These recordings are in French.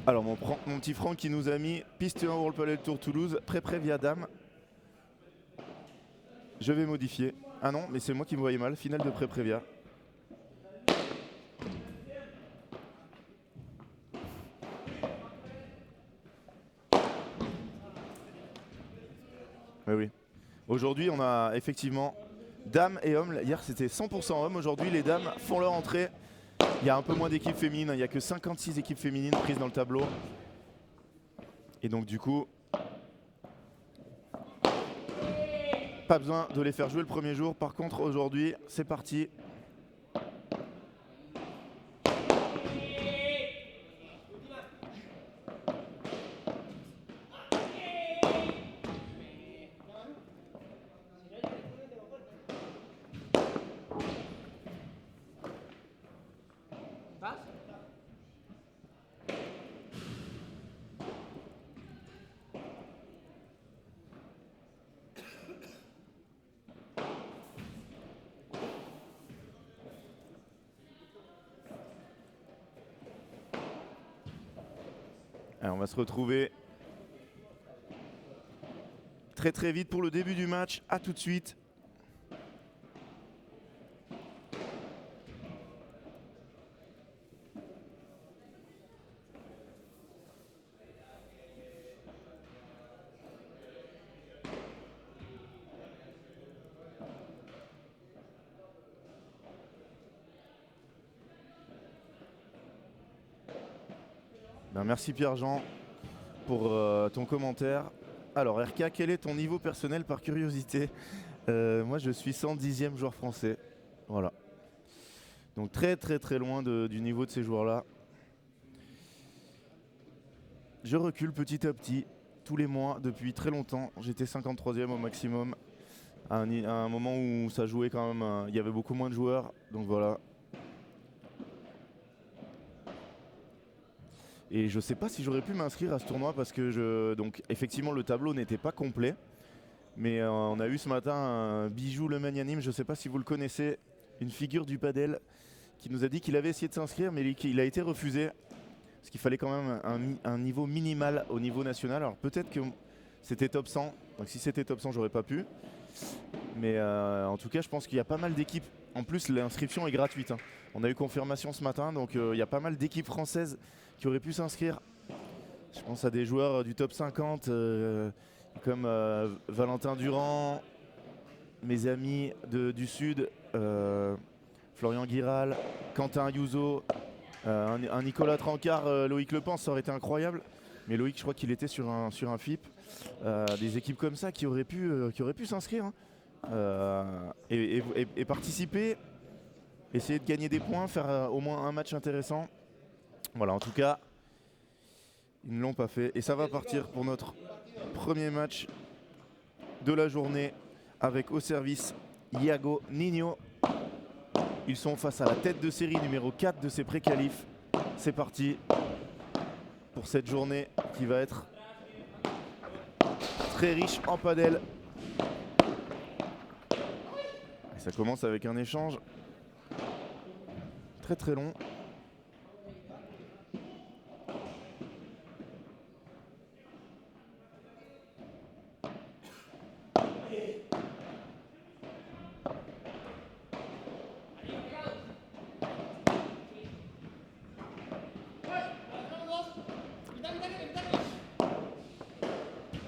Alors mon petit Franck qui nous a mis piste 1 World Padel Tour Toulouse, pré via dame. Je vais modifier. Ah non, mais c'est moi qui me voyais mal, finale de pré via. Oui. Aujourd'hui, on a effectivement dames et hommes. Hier, c'était 100% hommes. Aujourd'hui, les dames font leur entrée. Il y a un peu moins d'équipes féminines. Il n'y a que 56 équipes féminines prises dans le tableau. Et donc, du coup, pas besoin de les faire jouer le premier jour. Par contre, aujourd'hui, c'est parti. Alors, on va se retrouver très vite pour le début du match. À tout de suite. Merci Pierre-Jean pour ton commentaire. Alors RK, quel est ton niveau personnel par curiosité? Moi je suis 110e joueur français. Voilà. Donc très loin du niveau de ces joueurs-là. Je recule petit à petit, tous les mois, depuis très longtemps. J'étais 53e au maximum. À un moment où ça jouait quand même, il y avait beaucoup moins de joueurs. Donc voilà. Et je sais pas si j'aurais pu m'inscrire à ce tournoi parce que donc effectivement le tableau n'était pas complet. Mais on a eu ce matin un Bijou le magnanime, je sais pas si vous le connaissez, une figure du padel qui nous a dit qu'il avait essayé de s'inscrire mais il a été refusé. Parce qu'il fallait quand même un niveau minimal au niveau national. Alors peut-être que c'était top 100, donc si c'était top 100 j'aurais pas pu. Mais en tout cas je pense qu'il y a pas mal d'équipes. En plus l'inscription est gratuite. On a eu confirmation ce matin, donc il y a pas mal d'équipes françaises qui auraient pu s'inscrire. Je pense à des joueurs du top 50 comme Valentin Durand, mes amis du Sud, Florian Guiral, Quentin Ayuso, un Nicolas Trancard, Loïc Lepens, ça aurait été incroyable. Mais Loïc, je crois qu'il était sur un FIP. Des équipes comme ça qui auraient pu s'inscrire et participer, essayer de gagner des points, faire au moins un match intéressant. Voilà, en tout cas, ils ne l'ont pas fait. Et ça va partir pour notre premier match de la journée avec au service Iago Nino. Ils sont face à la tête de série numéro 4 de ces pré-qualifs. C'est parti pour cette journée qui va être très riche en padel. Et ça commence avec un échange très long.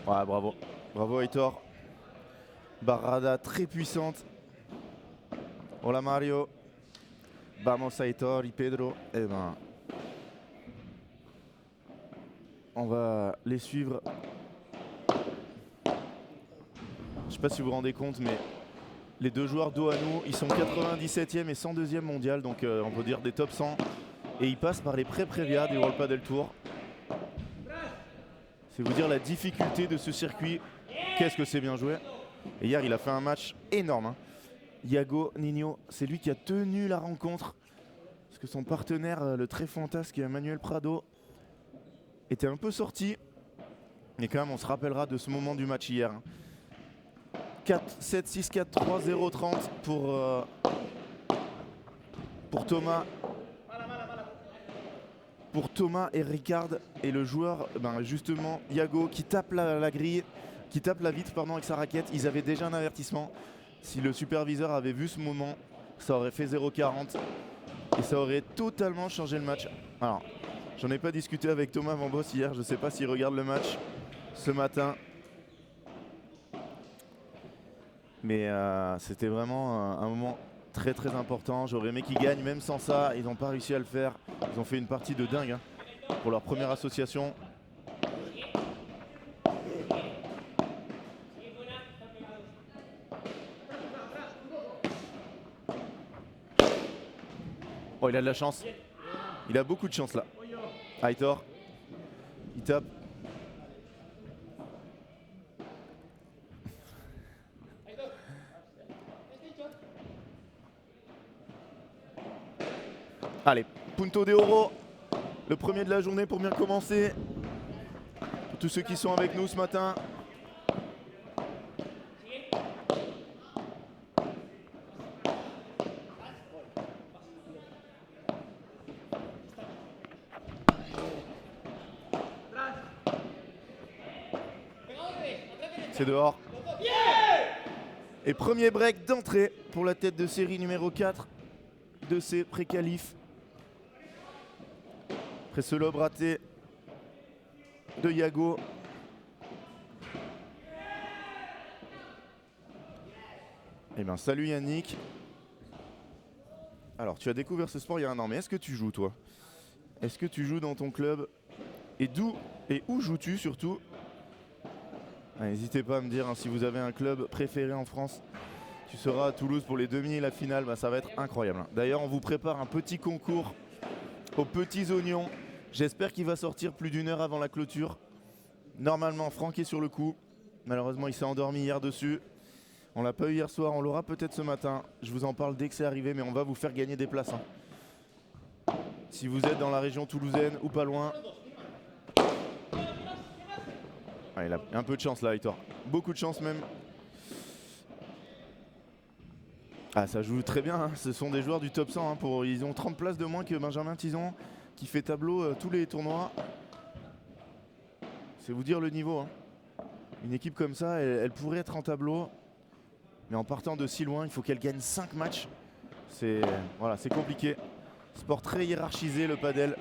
Ouais, bravo Aitor. Barrada très puissante. Hola Mario. Vamos Aitor y Pedro. Eh ben, on va les suivre. Je sais pas si vous vous rendez compte, mais les deux joueurs dos à nous, ils sont 97e et 102e mondial, donc on peut dire des top 100. Et ils passent par les pré-prévia des World Padel Tour. C'est vous dire la difficulté de ce circuit. Qu'est-ce que c'est bien joué. Et hier, il a fait un match énorme. Iago Nino, c'est lui qui a tenu la rencontre. Parce que son partenaire, le très fantasque Manuel Prado, était un peu sorti. Mais quand même, on se rappellera de ce moment du match hier. 7, 6, 4, 3, 0, 30 pour Thomas. Pour Thomas et Ricard et le joueur, justement Yago qui tape la grille, qui tape la vitre avec sa raquette. Ils avaient déjà un avertissement. Si le superviseur avait vu ce moment, ça aurait fait 0,40 et ça aurait totalement changé le match. Alors, j'en ai pas discuté avec Thomas Van Boss hier, je sais pas s'il regarde le match ce matin. Mais c'était vraiment un moment très très important. J'aurais aimé qu'ils gagnent, même sans ça, ils n'ont pas réussi à le faire. Ils ont fait une partie de dingue pour leur première association. Oh, il a de la chance. Il a beaucoup de chance là. Aitor, il tape. Allez, Punto de Oro, le premier de la journée pour bien commencer. Pour tous ceux qui sont avec nous ce matin. C'est dehors. Et premier break d'entrée pour la tête de série numéro 4 de ces pré-qualifs. Après ce lob raté de Yago. Eh bien, salut Yannick. Alors, tu as découvert ce sport il y a un an, mais est-ce que tu joues, toi? Est-ce que tu joues dans ton club? Et où joues-tu surtout? N'hésitez pas à me dire si vous avez un club préféré en France. Tu seras à Toulouse pour les demi et la finale, ça va être incroyable. D'ailleurs, on vous prépare un petit concours aux petits oignons. J'espère qu'il va sortir plus d'une heure avant la clôture. Normalement, Franck est sur le coup. Malheureusement, il s'est endormi hier dessus. On l'a pas eu hier soir, on l'aura peut-être ce matin. Je vous en parle dès que c'est arrivé, mais on va vous faire gagner des places. Si vous êtes dans la région toulousaine ou pas loin. Ah, il a un peu de chance là, Aitor. Beaucoup de chance même. Ah, ça joue très bien, ce sont des joueurs du top 100. Ils ont 30 places de moins que Benjamin Tison, qui fait tableau tous les tournois. C'est vous dire le niveau. Une équipe comme ça, elle pourrait être en tableau. Mais en partant de si loin, il faut qu'elle gagne 5 matchs. C'est compliqué. Sport très hiérarchisé, le padel.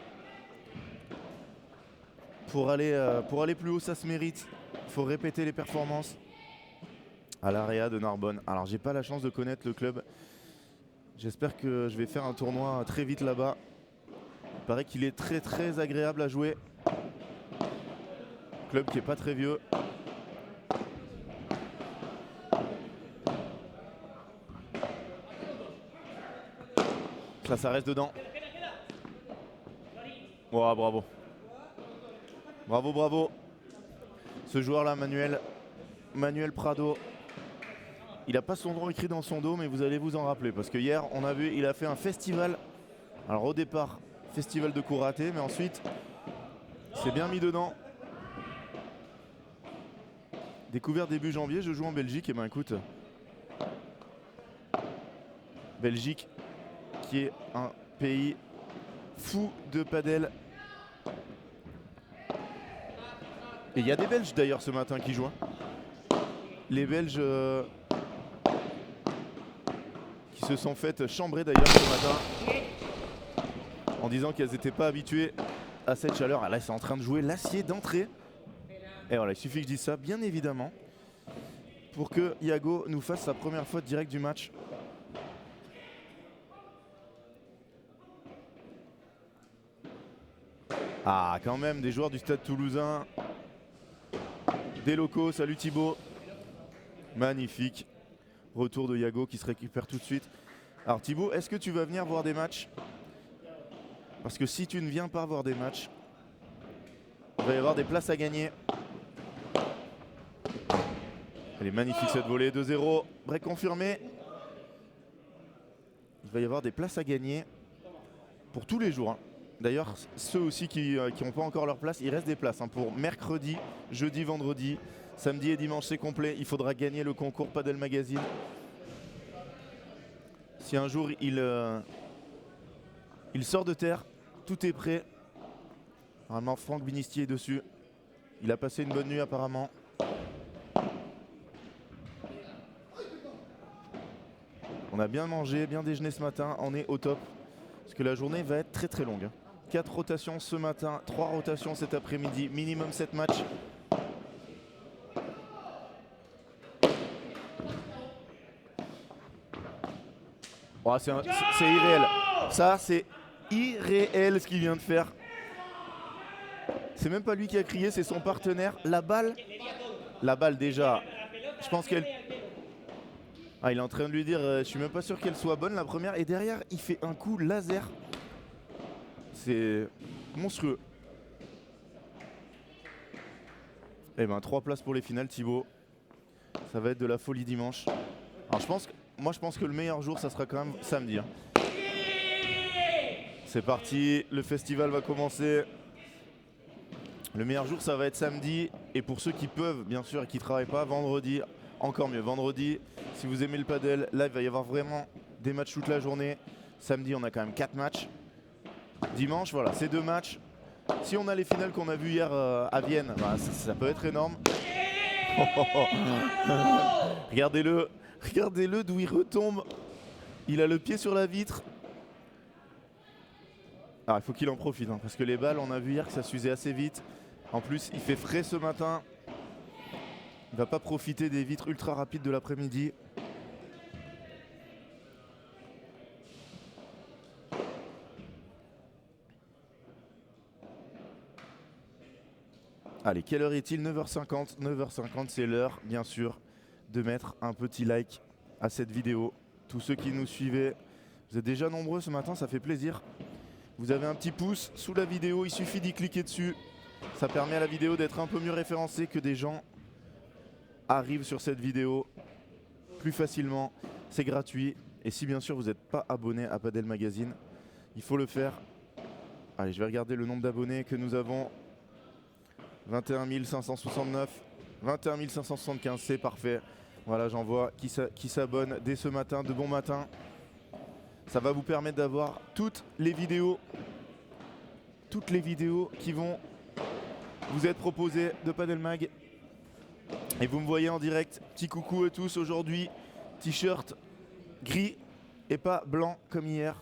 Pour aller plus haut, ça se mérite. Il faut répéter les performances. À l'Area de Narbonne. Alors, j'ai pas la chance de connaître le club. J'espère que je vais faire un tournoi très vite là-bas. Il paraît qu'il est très très agréable à jouer. Club qui est pas très vieux. Ça reste dedans. Oh, bravo. Bravo, bravo. Ce joueur-là, Manuel Prado. Il n'a pas son nom écrit dans son dos, mais vous allez vous en rappeler. Parce que hier, on a vu, il a fait un festival. Alors au départ, festival de coups ratés, mais ensuite, il s'est bien mis dedans. Découvert début janvier, je joue en Belgique. Et ben écoute, Belgique, qui est un pays fou de padel. Et il y a des Belges d'ailleurs ce matin qui jouent. Les Belges qui se sont fait chambrer d'ailleurs ce matin en disant qu'elles n'étaient pas habituées à cette chaleur. Ah, là, c'est en train de jouer l'acier d'entrée. Et voilà, il suffit que je dise ça, bien évidemment, pour que Yago nous fasse sa première faute directe du match. Ah, quand même, des joueurs du Stade Toulousain. Des locaux, salut Thibaut. Magnifique. Retour de Yago qui se récupère tout de suite. Alors Thibaut, est-ce que tu vas venir voir des matchs? Parce que si tu ne viens pas voir des matchs, il va y avoir des places à gagner. Elle est magnifique cette volée, 2-0. Break confirmé. Il va y avoir des places à gagner pour tous les jours. D'ailleurs, ceux aussi qui n'ont pas encore leur place, il reste des places pour mercredi, jeudi, vendredi. Samedi et dimanche c'est complet, il faudra gagner le concours Padel Magazine. Si un jour il sort de terre, tout est prêt. Normalement Franck Binistier est dessus. Il a passé une bonne nuit apparemment. On a bien mangé, bien déjeuné ce matin, on est au top. Parce que la journée va être très très longue. 4 rotations ce matin, 3 rotations cet après-midi, minimum 7 matchs. Oh, c'est irréel. Ça, c'est irréel ce qu'il vient de faire. C'est même pas lui qui a crié, c'est son partenaire. La balle déjà, je pense qu'elle... Ah, il est en train de lui dire, je suis même pas sûr qu'elle soit bonne la première. Et derrière, il fait un coup laser. C'est monstrueux. Eh ben 3 places pour les finales, Thibaut. Ça va être de la folie dimanche. Alors je pense que le meilleur jour, ça sera quand même samedi. Hein. C'est parti, le festival va commencer. Le meilleur jour, ça va être samedi. Et pour ceux qui peuvent, bien sûr, et qui ne travaillent pas, vendredi, encore mieux. Vendredi, si vous aimez le padel, là, il va y avoir vraiment des matchs toute la journée. Samedi, on a quand même 4 matchs. Dimanche, voilà, c'est 2 matchs. Si on a les finales qu'on a vues hier à Vienne, bah, ça peut être énorme. Regardez-le d'où il retombe. Il a le pied sur la vitre. Alors il faut qu'il en profite, hein, parce que les balles, on a vu hier que ça s'usait assez vite. En plus, il fait frais ce matin. Il va pas profiter des vitres ultra rapides de l'après-midi. Allez, quelle heure est-il? 9h50. 9h50, c'est l'heure, bien sûr, de mettre un petit like à cette vidéo. Tous ceux qui nous suivaient, vous êtes déjà nombreux ce matin, ça fait plaisir. Vous avez un petit pouce sous la vidéo, il suffit d'y cliquer dessus. Ça permet à la vidéo d'être un peu mieux référencée, que des gens arrivent sur cette vidéo plus facilement. C'est gratuit. Et si bien sûr vous n'êtes pas abonné à Padel Magazine, il faut le faire. Allez, je vais regarder le nombre d'abonnés que nous avons. 21 569, 21 575, c'est parfait. Voilà, j'en vois qui s'abonne dès ce matin, de bon matin. Ça va vous permettre d'avoir toutes les vidéos qui vont vous être proposées de Padel Mag. Et vous me voyez en direct. Petit coucou à tous aujourd'hui. T-shirt gris et pas blanc comme hier.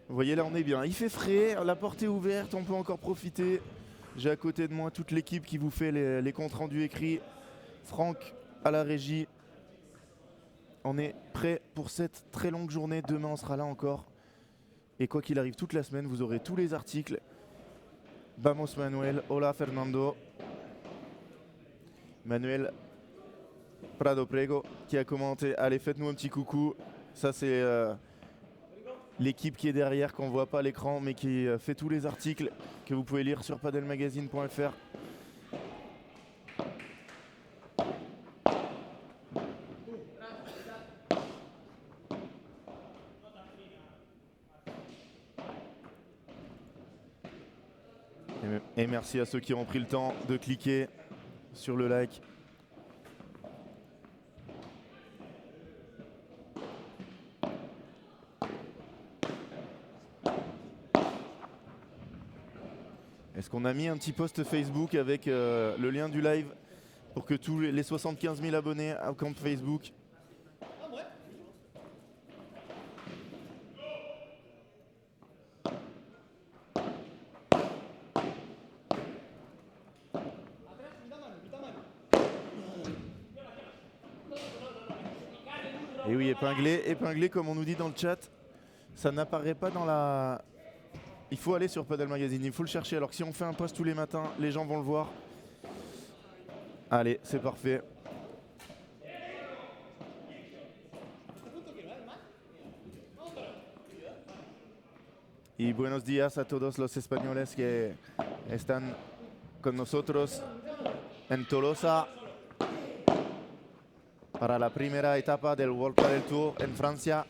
Vous voyez, là on est bien. Il fait frais, la porte est ouverte, on peut encore profiter. J'ai à côté de moi toute l'équipe qui vous fait les comptes rendus écrits. Franck à la régie. On est prêt pour cette très longue journée. Demain, on sera là encore. Et quoi qu'il arrive, toute la semaine, vous aurez tous les articles. Vamos Manuel, hola Fernando. Manuel Prado Prego qui a commenté. Allez, faites-nous un petit coucou. Ça, c'est l'équipe qui est derrière, qu'on ne voit pas à l'écran, mais qui fait tous les articles que vous pouvez lire sur padelmagazine.fr. Et merci à ceux qui ont pris le temps de cliquer sur le like. Est-ce qu'on a mis un petit post Facebook avec le lien du live pour que tous les 75 000 abonnés à compte Facebook. Et oui, épinglé comme on nous dit dans le chat. Ça n'apparaît pas dans la... Il faut aller sur Padel Magazine, il faut le chercher. Alors que si on fait un post tous les matins, les gens vont le voir. Allez, c'est parfait. Y buenos días a todos los españoles que están con nosotros en Tolosa para la primera etapa del World Padel Tour en Francia.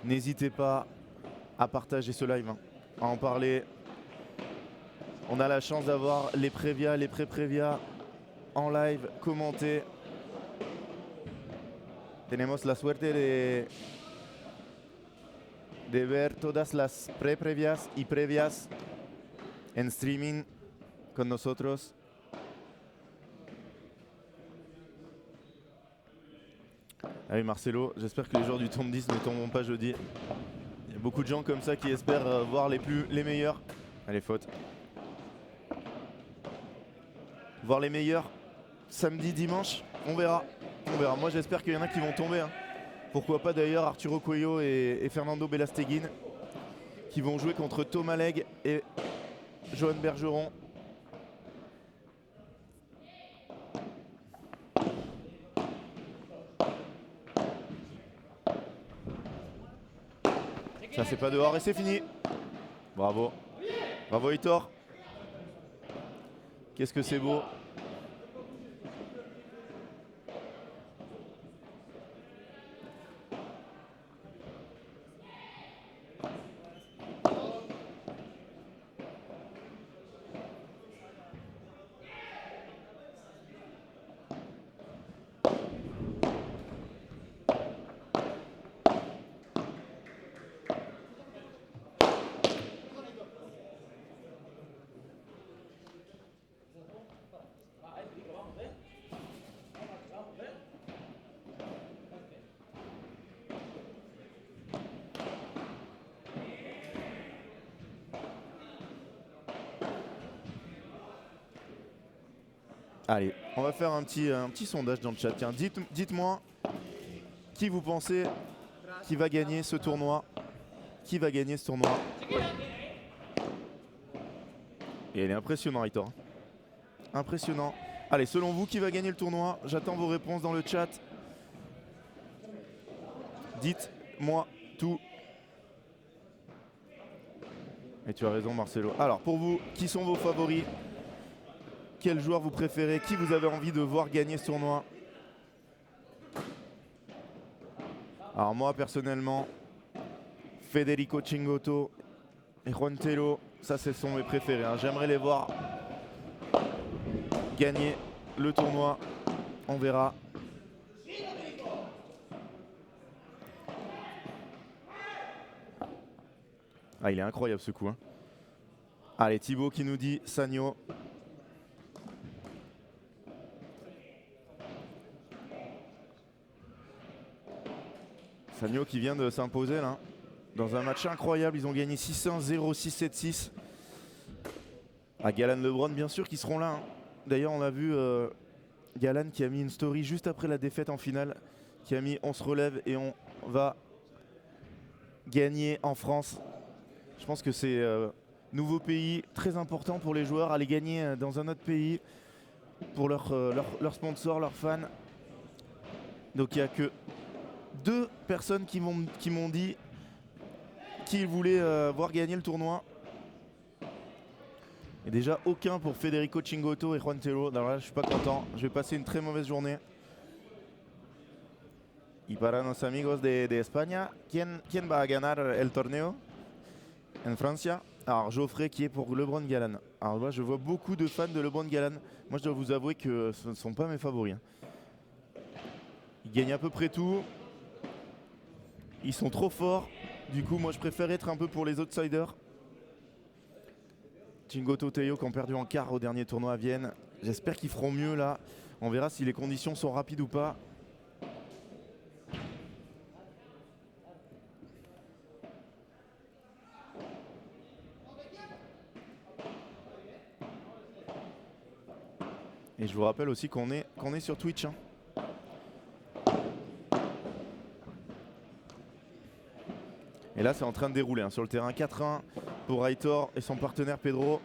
N'hésitez pas à partager ce live. à en parler. On a la chance d'avoir les prévias, les pré-prévias en live, commentés. Tenemos la suerte de ver todas las pre-previas y previas en streaming con nosotros. Allez Marcelo, j'espère que les joueurs du Tour de 10 ne tomberont pas jeudi. Il y a beaucoup de gens comme ça qui espèrent voir les meilleurs. Allez, faute. Voir les meilleurs samedi, dimanche, on verra. On verra. Moi j'espère qu'il y en a qui vont tomber. Hein. Pourquoi pas d'ailleurs Arturo Coelho et Fernando Belasteguin qui vont jouer contre Thomas Legge et Johan Bergeron. Ça c'est pas dehors et c'est fini. Bravo. Bravo Hitor. Qu'est-ce que c'est beau. Allez, on va faire un petit sondage dans le chat. Tiens, dites-moi qui vous pensez qui va gagner ce tournoi. Qui va gagner ce tournoi? Et il est impressionnant, Hitor. Impressionnant. Allez, selon vous, qui va gagner le tournoi? J'attends vos réponses dans le chat. Dites-moi tout. Et tu as raison, Marcelo. Alors, pour vous, qui sont vos favoris? Quel joueur vous préférez? Qui vous avez envie de voir gagner ce tournoi? Alors moi, personnellement, Federico Cingotto et Juan Tello, ça ce sont mes préférés. Hein. J'aimerais les voir gagner le tournoi. On verra. Ah, il est incroyable ce coup. Hein. Allez, Thibaut qui nous dit Sagno. Sagno qui vient de s'imposer là. Dans un match incroyable, ils ont gagné 6-1, 0-6, 7-6. Ah, Galan Lebron, bien sûr, qui seront là. Hein. D'ailleurs, on a vu Galan qui a mis une story juste après la défaite en finale, qui a mis on se relève et on va gagner en France. Je pense que c'est nouveau pays, très important pour les joueurs, aller gagner dans un autre pays pour leurs sponsors, leurs fans. Donc il n'y a que 2 personnes qui m'ont dit qu'ils voulaient voir gagner le tournoi. Et déjà aucun pour Federico Cingotto et Juan Tello. Alors là, je suis pas content. Je vais passer une très mauvaise journée. Y para nos amigos de España, ¿quién va a ganar el torneo en Francia? Alors Geoffrey qui est pour LeBron Galan. Alors moi je vois beaucoup de fans de LeBron Galan. Moi je dois vous avouer que ce ne sont pas mes favoris. Hein. Ils gagnent à peu près tout. Ils sont trop forts. Du coup moi je préfère être un peu pour les outsiders. Cingotto, Tello qui ont perdu en quart au dernier tournoi à Vienne. J'espère qu'ils feront mieux là. On verra si les conditions sont rapides ou pas. Et je vous rappelle aussi qu'on est sur Twitch. Hein. Et là c'est en train de dérouler hein, sur le terrain. 4-1 pour Aitor et son partenaire Pedro.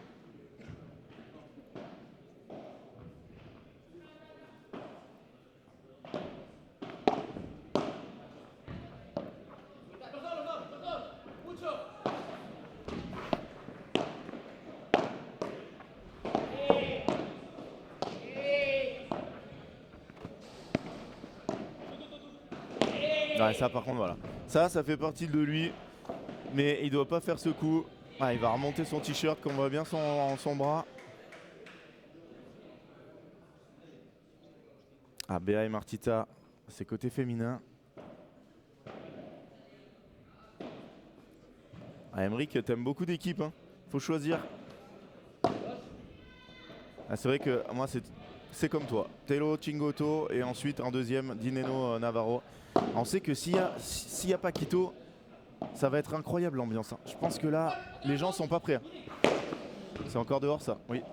Ouais, ça par contre voilà. Ça fait partie de lui. Mais il doit pas faire ce coup. Ah, il va remonter son t-shirt qu'on voit bien son bras. Ah, Béa et Martita, c'est côté féminin. Ah, Emeric, t'aimes beaucoup d'équipes, hein. Faut choisir. Ah, c'est vrai que moi, c'est comme toi. Telo, Chingoto et ensuite en deuxième, Dineno Navarro. On sait que s'il y a Paquito, ça va être incroyable l'ambiance, hein. Je pense que là, les gens sont pas prêts, hein. C'est encore dehors ça, oui.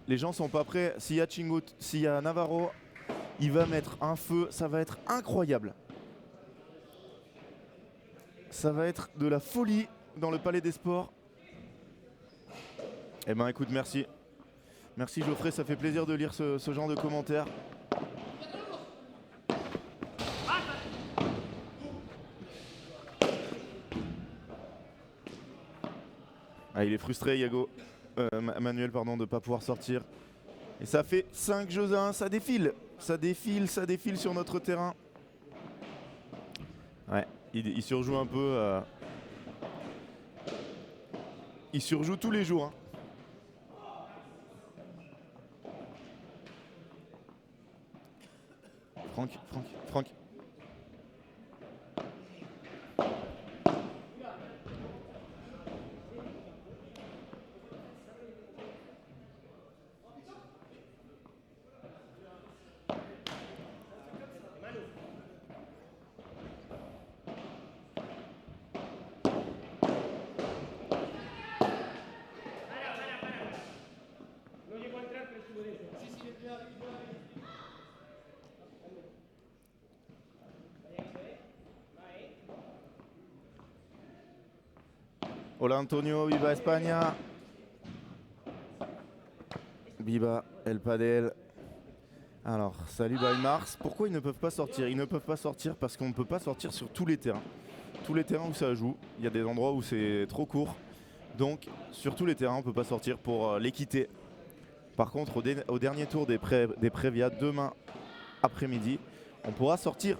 Les gens sont pas prêts. S'il y a Navarro, il va mettre un feu, ça va être incroyable. Ça va être de la folie dans le Palais des Sports. Eh ben écoute, merci. Merci Geoffrey, ça fait plaisir de lire ce genre de commentaires. Ah, il est frustré, Yago. Manuel, pardon, de ne pas pouvoir sortir. Et ça fait 5 jeux à 1, ça défile. Ça défile sur notre terrain. Ouais, il surjoue un peu. Il surjoue tous les jours, hein. Franck. Hola Antonio, viva España. Viva El Padel. Alors, salut by Mars. Pourquoi ils ne peuvent pas sortir? Ils ne peuvent pas sortir parce qu'on ne peut pas sortir sur tous les terrains. Tous les terrains où ça joue, il y a des endroits où c'est trop court. Donc, sur tous les terrains, on ne peut pas sortir pour l'équité. Par contre, au dernier tour des Prévia, demain après-midi, on pourra sortir.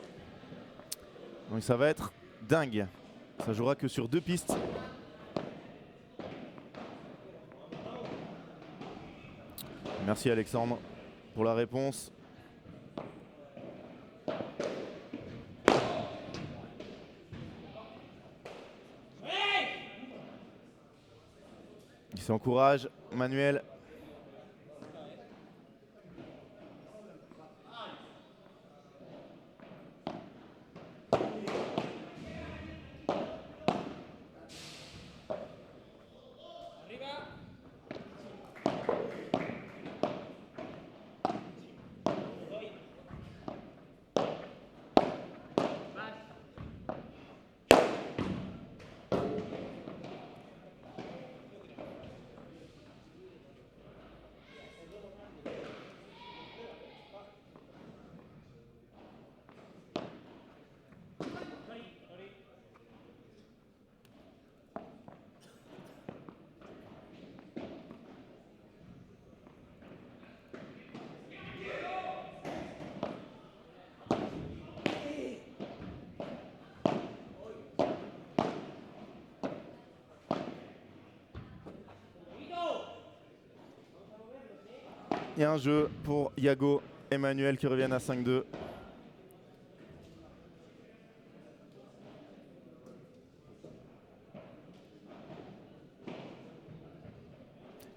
Donc ça va être dingue. Ça jouera que sur 2 pistes. Merci Alexandre pour la réponse. Il s'encourage, Manuel. Il y a un jeu pour Yago et Manuel qui reviennent à 5-2.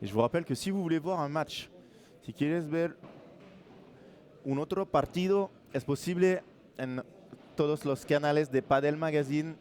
Et je vous rappelle que si vous voulez voir un match, si quieres ver un otro partido, es posible en todos los canales de Padel Magazine.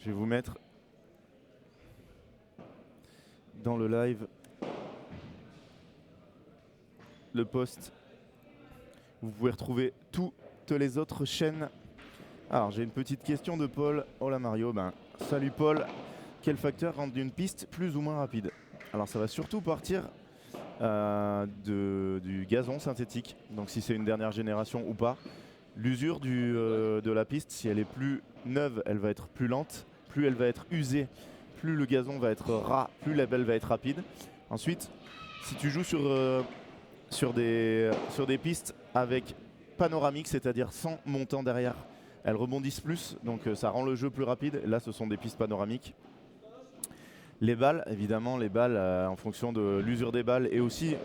Je vais vous mettre dans le live le post. Vous pouvez retrouver toutes les autres chaînes. Alors j'ai une petite question de Paul. Hola Mario, salut Paul. Quel facteur rend une piste plus ou moins rapide? Alors ça va surtout partir du gazon synthétique, donc si c'est une dernière génération ou pas. L'usure de la piste, si elle est plus neuve, elle va être plus lente. Plus elle va être usée, plus le gazon va être ras, plus la balle va être rapide. Ensuite, si tu joues sur des pistes avec panoramique, c'est-à-dire sans montant derrière, elles rebondissent plus, donc ça rend le jeu plus rapide. Là, ce sont des pistes panoramiques. Les balles, évidemment, en fonction de l'usure des balles et aussi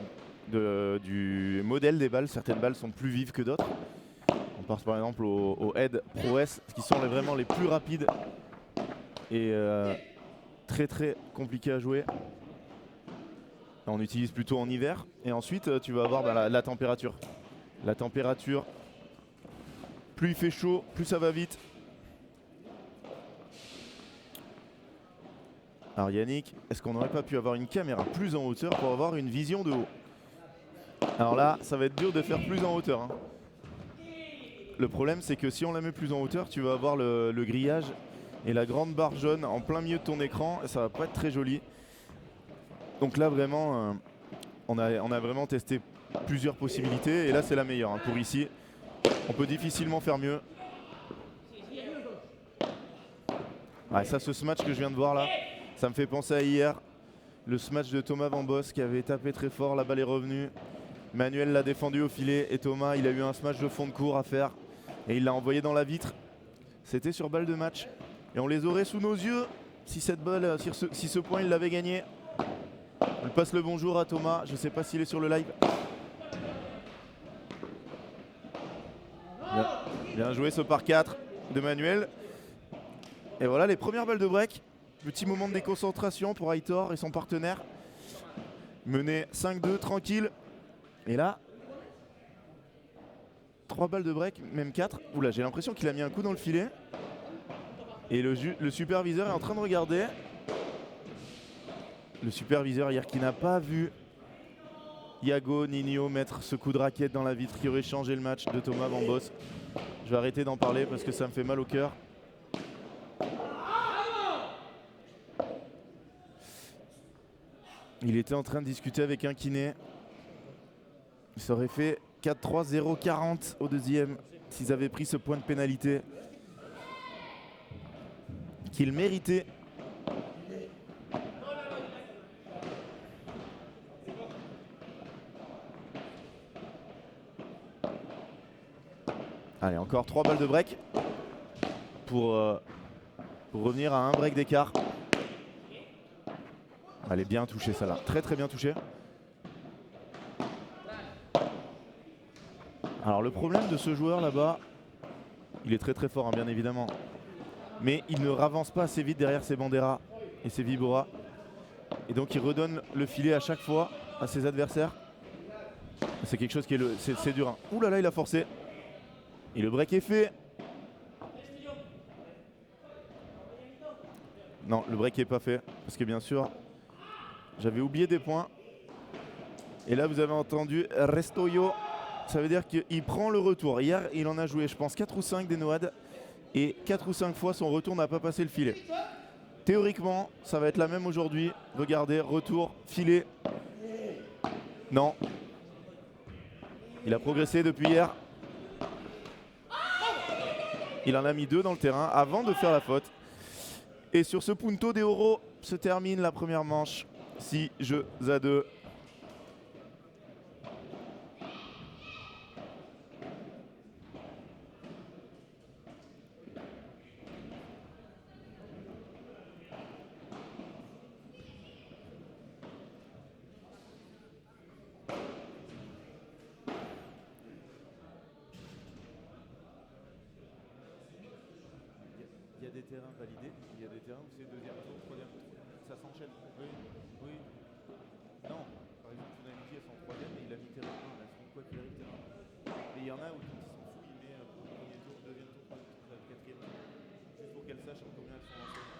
du modèle des balles, certaines balles sont plus vives que d'autres. On pense par exemple au Head Pro S, qui sont vraiment les plus rapides et très très compliqués à jouer. On utilise plutôt en hiver. Et ensuite, tu vas avoir la température. La température, plus il fait chaud, plus ça va vite. Alors Yannick, est-ce qu'on n'aurait pas pu avoir une caméra plus en hauteur pour avoir une vision de haut? Alors là, ça va être dur de faire plus en hauteur, hein. Le problème, c'est que si on la met plus en hauteur, tu vas avoir le grillage et la grande barre jaune en plein milieu de ton écran. Et ça va pas être très joli. Donc là, vraiment, on a vraiment testé plusieurs possibilités. Et là, c'est la meilleure, hein. Pour ici, on peut difficilement faire mieux. Ouais, ça, ce smash que je viens de voir là, ça me fait penser à hier. Le smash de Thomas Van Bos qui avait tapé très fort, la balle est revenue. Manuel l'a défendu au filet et Thomas, il a eu un smash de fond de cours à faire. Et il l'a envoyé dans la vitre. C'était sur balle de match. Et on les aurait sous nos yeux si cette balle, si ce point il l'avait gagné. On passe le bonjour à Thomas. Je ne sais pas s'il est sur le live. Bien joué ce par 4 de Manuel. Et voilà les premières balles de break. Petit moment de déconcentration pour Aitor et son partenaire. Mené 5-2 tranquille. Et là, 3 balles de break, même 4. Oula, j'ai l'impression qu'il a mis un coup dans le filet. Et le superviseur est en train de regarder. Le superviseur hier qui n'a pas vu Iago Nino mettre ce coup de raquette dans la vitre qui aurait changé le match de Thomas Van Bos. Je vais arrêter d'en parler parce que ça me fait mal au cœur. Il était en train de discuter avec un kiné. Ça aurait fait 4-3, 0-40 au deuxième s'ils avaient pris ce point de pénalité qu'il méritait. Allez, encore 3 balles de break pour revenir à un break d'écart. Elle est bien touchée celle-là, très très bien touchée. Alors le problème de ce joueur là-bas, il est très très fort, hein, bien évidemment. Mais il ne ravance pas assez vite derrière ses banderas et ses vibora. Et donc il redonne le filet à chaque fois à ses adversaires. C'est quelque chose qui est c'est dur, hein. Ouh là là, il a forcé. Et le break est fait. Non, le break n'est pas fait. Parce que bien sûr, j'avais oublié des points. Et là, vous avez entendu Restoyo. Ça veut dire qu'il prend le retour. Hier, il en a joué, je pense, 4 ou 5 des Noades. Et 4 ou 5 fois, son retour n'a pas passé le filet. Théoriquement, ça va être la même aujourd'hui. Regardez, retour, filet. Non. Il a progressé depuis hier. Il en a mis 2 dans le terrain avant de faire la faute. Et sur ce punto de oro se termine la première manche. 6 jeux à 2. Il y a des terrains validés, il y a des terrains où c'est deuxième tour, troisième tour. Ça s'enchaîne. Oui, oui. Non, par exemple, Funamiti est en troisième et il a mis terrain 1. Là, c'est quoi qu'il arrive terrain 1. Et il y en a où il s'en fout, il met premier tour, deuxième tour, troisième tour, quatrième tour. Juste pour qu'elle sache en combien elles sont lancées.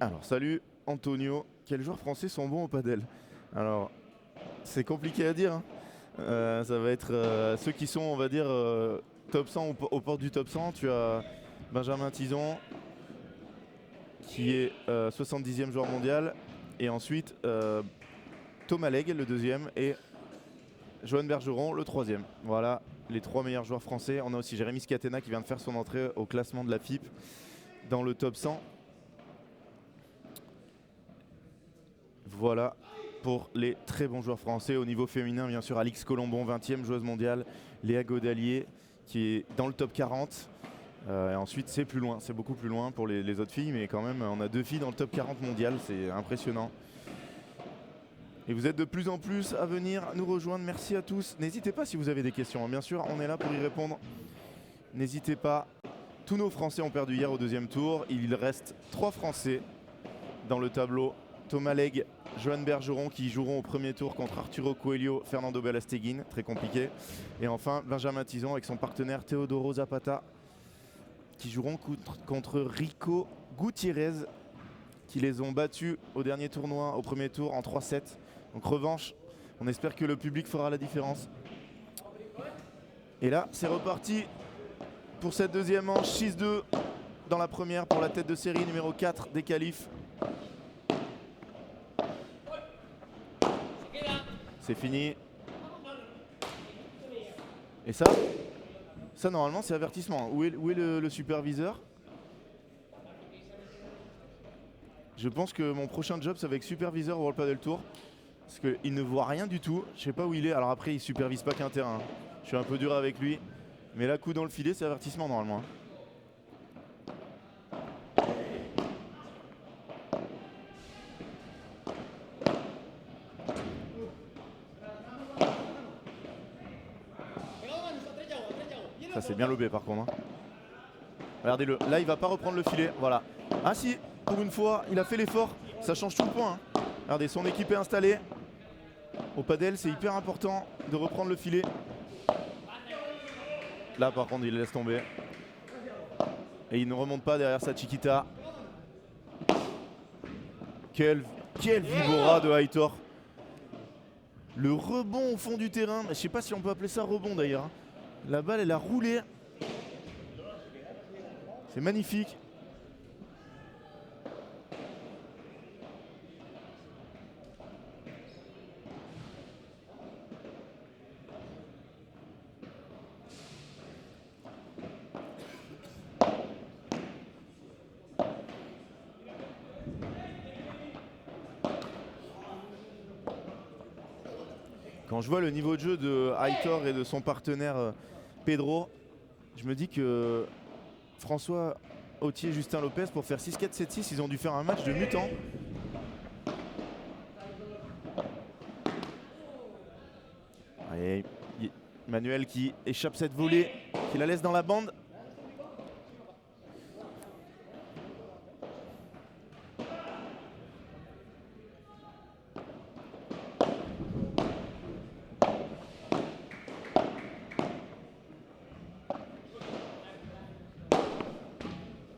Alors, salut Antonio. Quels joueurs français sont bons au padel? Alors, c'est compliqué à dire, hein. Ça va être ceux qui sont, on va dire, top 100 aux portes du top 100. Tu as Benjamin Tison, qui est 70e joueur mondial. Et ensuite, Thomas Legge, le deuxième, et Johan Bergeron, le troisième. Voilà les 3 meilleurs joueurs français. On a aussi Jérémy Scatena qui vient de faire son entrée au classement de la FIP dans le top 100. Voilà pour les très bons joueurs français. Au niveau féminin, bien sûr, Alix Colombon, 20e joueuse mondiale. Léa Godalier qui est dans le top 40. Et ensuite, c'est plus loin, c'est beaucoup plus loin pour les autres filles, mais quand même, on a 2 filles dans le top 40 mondial, c'est impressionnant. Et vous êtes de plus en plus à venir nous rejoindre. Merci à tous. N'hésitez pas si vous avez des questions. Bien sûr, on est là pour y répondre. N'hésitez pas. Tous nos Français ont perdu hier au deuxième tour. Il reste 3 Français dans le tableau. Thomas Legge, Johan Bergeron qui joueront au premier tour contre Arturo Coelho, Fernando Belasteguin. Très compliqué. Et enfin, Benjamin Tison avec son partenaire Teodoro Zapata qui joueront contre Rico Gutiérrez qui les ont battus au dernier tournoi, au premier tour en 3-7. Donc revanche, on espère que le public fera la différence. Et là, c'est reparti pour cette deuxième manche, 6-2 dans la première pour la tête de série numéro 4 des qualifs. C'est fini. Et ça normalement c'est avertissement. Où est le superviseur? Je pense que mon prochain job, c'est avec superviseur au World Padel Tour. Parce qu'il ne voit rien du tout. Je sais pas où il est. Alors après, il supervise pas qu'un terrain. Je suis un peu dur avec lui. Mais là, coup dans le filet, c'est avertissement normalement. Ça, c'est bien lobé par contre, hein. Regardez-le. Là, il va pas reprendre le filet. Voilà. Ah si, pour une fois, il a fait l'effort. Ça change tout le point, hein. Regardez, son équipe est installée. Au padel, c'est hyper important de reprendre le filet. Là, par contre, il laisse tomber. Et il ne remonte pas derrière sa Chiquita. Quel vibora de Aitor. Le rebond au fond du terrain. Je ne sais pas si on peut appeler ça rebond d'ailleurs. La balle, elle a roulé. C'est magnifique. Quand je vois le niveau de jeu de Aitor et de son partenaire Pedro, je me dis que François Autier et Justin Lopez, pour faire 6-4, 7-6, ils ont dû faire un match de mutant. Allez, Manuel qui échappe cette volée, qui la laisse dans la bande.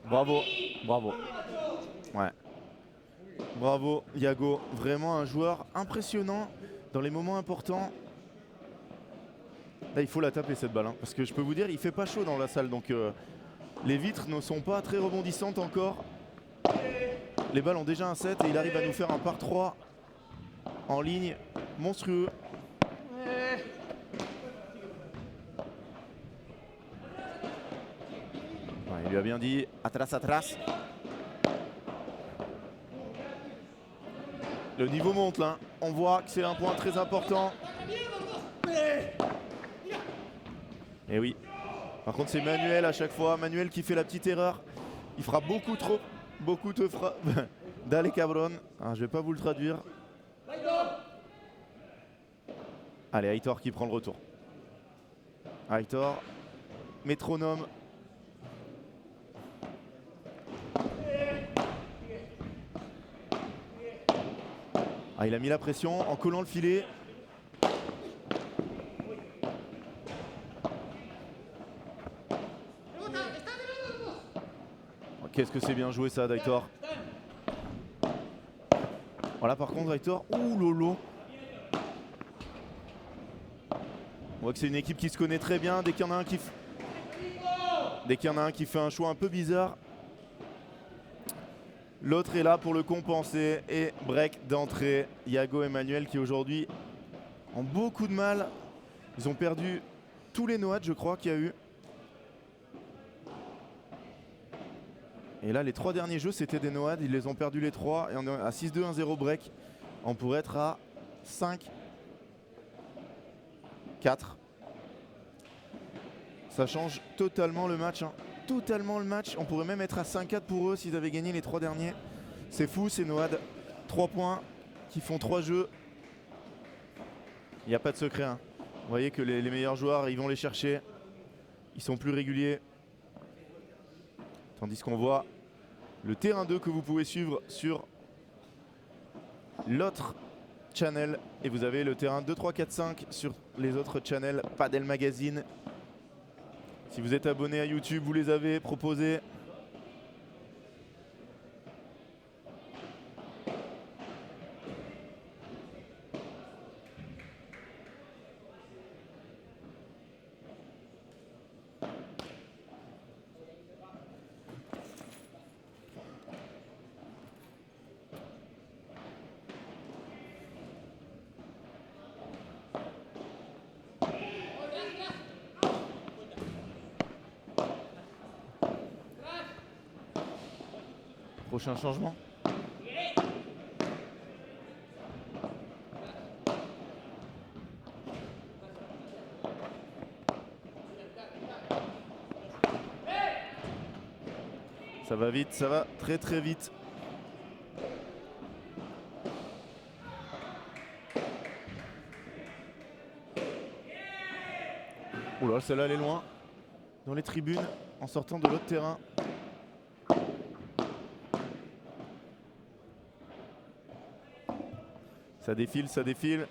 Bravo, bravo. Ouais. Bravo Yago, vraiment un joueur impressionnant dans les moments importants. Là il faut la taper cette balle, hein, parce que je peux vous dire il fait pas chaud dans la salle, donc les vitres ne sont pas très rebondissantes encore. Les balles ont déjà un 7 et il arrive à nous faire un par 3 en ligne monstrueux. Ouais, il lui a bien dit atras atras. Le niveau monte là, on voit que c'est un point très important. Et oui, par contre c'est Manuel à chaque fois, Manuel qui fait la petite erreur. Il fera beaucoup de frappes. Dale cabron, je vais pas vous le traduire. Allez, Aitor qui prend le retour. Aitor, métronome. Il a mis la pression en collant le filet. Qu'est-ce que c'est bien joué ça d'Aitor. Voilà, par contre, Hector, ouh lolo. On voit que c'est une équipe qui se connaît très bien. Dès qu'il y en a un qui fait un choix un peu bizarre, l'autre est là pour le compenser. Et break d'entrée. Yago Emmanuel qui aujourd'hui ont beaucoup de mal. Ils ont perdu tous les noads, je crois, qu'il y a eu. Et là, les 3 derniers jeux, c'était des noads. Ils les ont perdus les 3. Et on est à 6-2, 1-0 break. On pourrait être à 5-4. Ça change totalement le match. Hein. Totalement le match. On pourrait même être à 5-4 pour eux s'ils avaient gagné les 3 derniers. C'est fou, ces noads. 3 points qui font 3 jeux. Il n'y a pas de secret. Hein. Vous voyez que les meilleurs joueurs, ils vont les chercher. Ils sont plus réguliers. Tandis qu'on voit le terrain 2 que vous pouvez suivre sur l'autre channel. Et vous avez le terrain 2, 3, 4, 5 sur les autres channels Padel Magazine. Si vous êtes abonné à YouTube, vous les avez proposés. Prochain changement. Ça va vite, ça va très très vite. Oula, celle-là elle est loin. Dans les tribunes, en sortant de l'autre terrain. Ça défile, ça défile.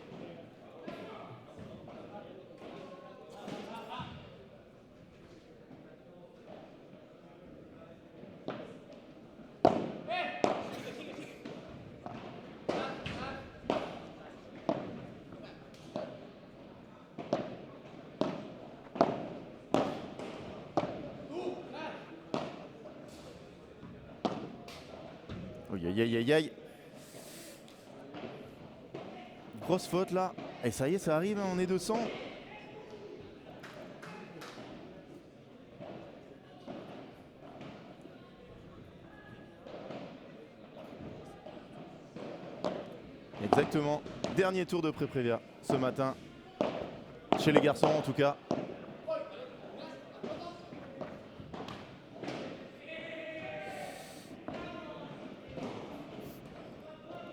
Aïe aïe aïe aïe aïe. Grosse faute là. Et ça y est, ça arrive, hein, on est 200. Exactement. Dernier tour de pré-prévia ce matin. Chez les garçons en tout cas.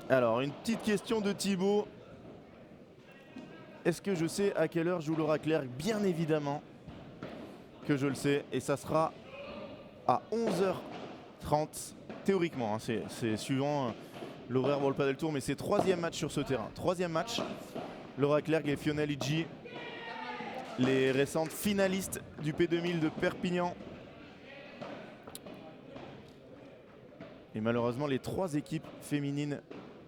Alors, une petite question de Thibaut. Est-ce que je sais à quelle heure joue Laura Clerc? Bien évidemment que je le sais. Et ça sera à 11h30, théoriquement. Hein, c'est suivant l'horaire World Padel Tour, mais c'est 3e match sur ce terrain. 3e match. Laura Clerc et Fiona Liggi, les récentes finalistes du P2000 de Perpignan. Et malheureusement, les 3 équipes féminines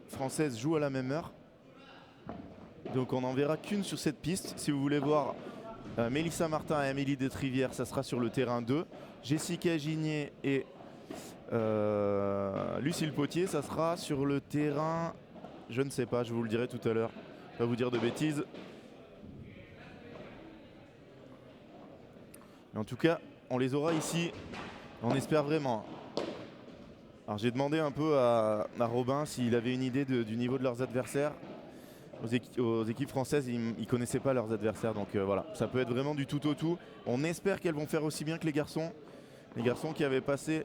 françaises jouent à la même heure. Donc on n'en verra qu'une sur cette piste. Si vous voulez voir Mélissa Martin et Amélie Destrivière, ça sera sur le terrain 2. Jessica Gigné et Lucille Potier, ça sera sur le terrain... Je ne sais pas, je vous le dirai tout à l'heure. Je ne vais pas vous dire de bêtises. Mais en tout cas, on les aura ici. On espère vraiment. Alors j'ai demandé un peu à Robin s'il avait une idée du niveau de leurs adversaires. Aux équipes françaises, ils ne connaissaient pas leurs adversaires, donc voilà, ça peut être vraiment du tout au tout. On espère qu'elles vont faire aussi bien que les garçons qui avaient passé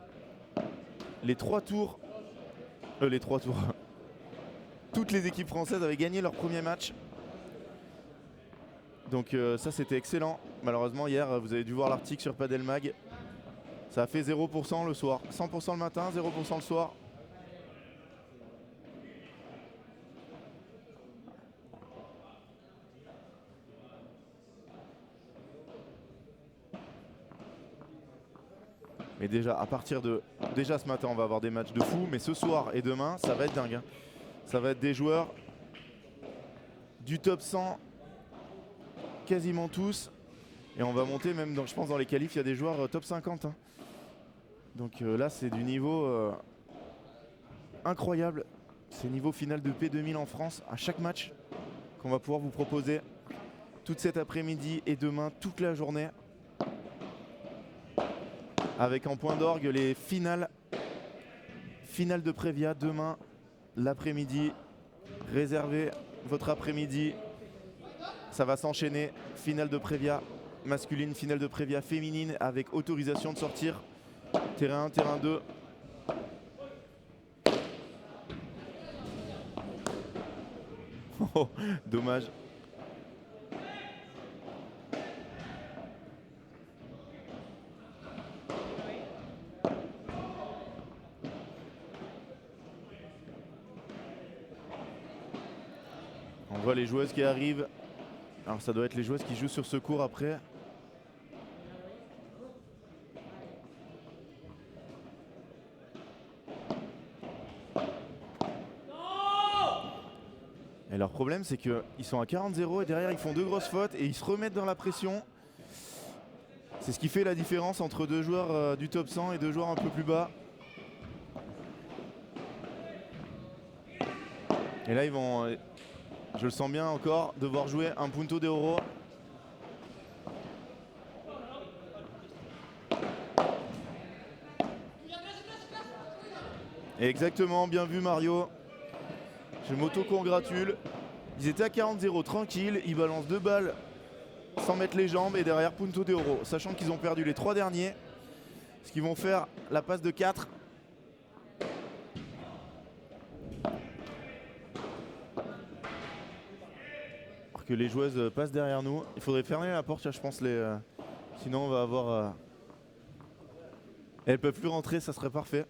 les 3 tours. Toutes les équipes françaises avaient gagné leur premier match. Donc ça c'était excellent. Malheureusement hier, vous avez dû voir l'article sur Padel Mag. Ça a fait 0% le soir. 100% le matin, 0% le soir. Mais déjà, à partir de... Déjà ce matin, on va avoir des matchs de fou. Mais ce soir et demain, ça va être dingue. Hein. Ça va être des joueurs du top 100, quasiment tous. Et on va monter même, je pense, dans les qualifs, il y a des joueurs top 50. Hein. Donc là, c'est du niveau incroyable. C'est niveau final de P2000 en France à chaque match qu'on va pouvoir vous proposer toute cet après-midi et demain, toute la journée. Avec en point d'orgue les finales de Prévia demain, l'après-midi. Réservez votre après-midi. Ça va s'enchaîner. Finale de Prévia masculine, finale de Prévia féminine avec autorisation de sortir. Terrain 1, terrain 2. Oh, dommage. On voit les joueuses qui arrivent. Alors ça doit être les joueuses qui jouent sur ce court après. Et leur problème, c'est qu'ils sont à 40-0 et derrière ils font 2 grosses fautes et ils se remettent dans la pression. C'est ce qui fait la différence entre 2 joueurs du top 100 et 2 joueurs un peu plus bas. Et là ils vont, je le sens bien encore, devoir jouer un punto de oro. Exactement, bien vu Mario. Je m'auto-congratule. Ils étaient à 40-0 tranquille, ils balancent 2 balles sans mettre les jambes et derrière punto de oro. Sachant qu'ils ont perdu les 3 derniers. Ce qu'ils vont faire la passe de 4. Alors que les joueuses passent derrière nous. Il faudrait fermer la porte, je pense. Sinon on va avoir... Elles peuvent plus rentrer, ça serait parfait.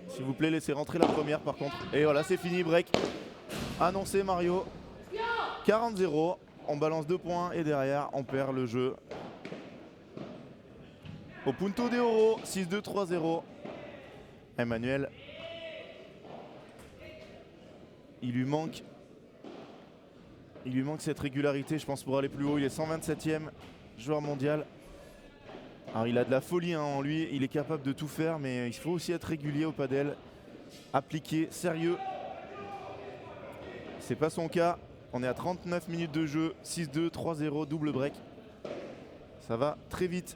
S'il vous plaît, laissez rentrer la première par contre. Et voilà, c'est fini, break. Annoncé Mario. 40-0. On balance 2 points et derrière, on perd le jeu. Au punto de oro, 6-2, 3-0. Emmanuel. Il lui manque cette régularité, je pense, pour aller plus haut. Il est 127e joueur mondial. Alors il a de la folie hein, en lui, il est capable de tout faire, mais il faut aussi être régulier au padel, appliqué, sérieux. C'est pas son cas. On est à 39 minutes de jeu, 6-2, 3-0, double break. Ça va très vite.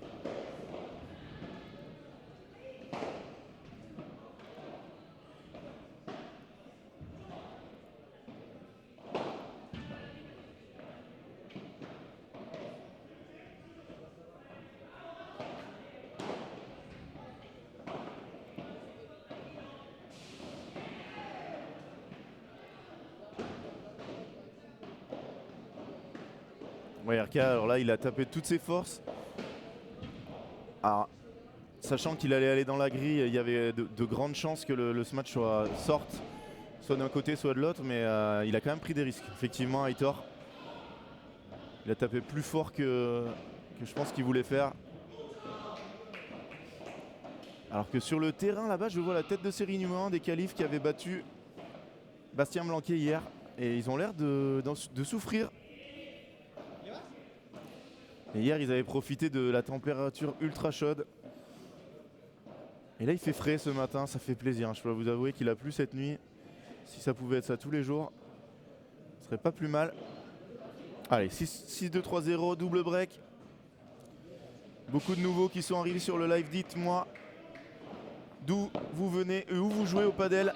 Ouais, RK, alors là, il a tapé toutes ses forces. Alors, sachant qu'il allait aller dans la grille, il y avait de grandes chances que le smash sorte, soit d'un côté, soit de l'autre, mais il a quand même pris des risques. Effectivement, Aitor, il a tapé plus fort que je pense qu'il voulait faire. Alors que sur le terrain, là-bas, je vois la tête de série numéro 1 des qualifs qui avait battu Bastien Blanquet hier. Et ils ont l'air de souffrir. Et hier, ils avaient profité de la température ultra chaude. Et là, il fait frais ce matin, ça fait plaisir. Je dois vous avouer qu'il a plu cette nuit. Si ça pouvait être ça tous les jours, ce serait pas plus mal. Allez, 6-2-3-0, double break. Beaucoup de nouveaux qui sont arrivés sur le live. Dites-moi d'où vous venez et où vous jouez au padel.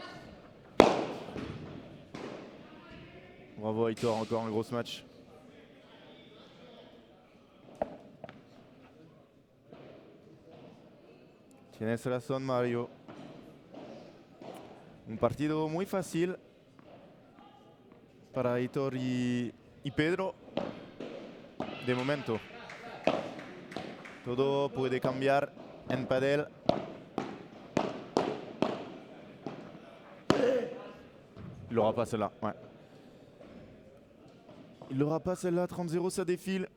Bravo Aitor, encore un gros match. Tienes razón, Mario. Un partido muy fácil para Aitor y Pedro. De momento. Todo puede cambiar en padel. Il l'aura pas celle-là, ouais. Il l'aura pas celle-là, 30-0, ça défile.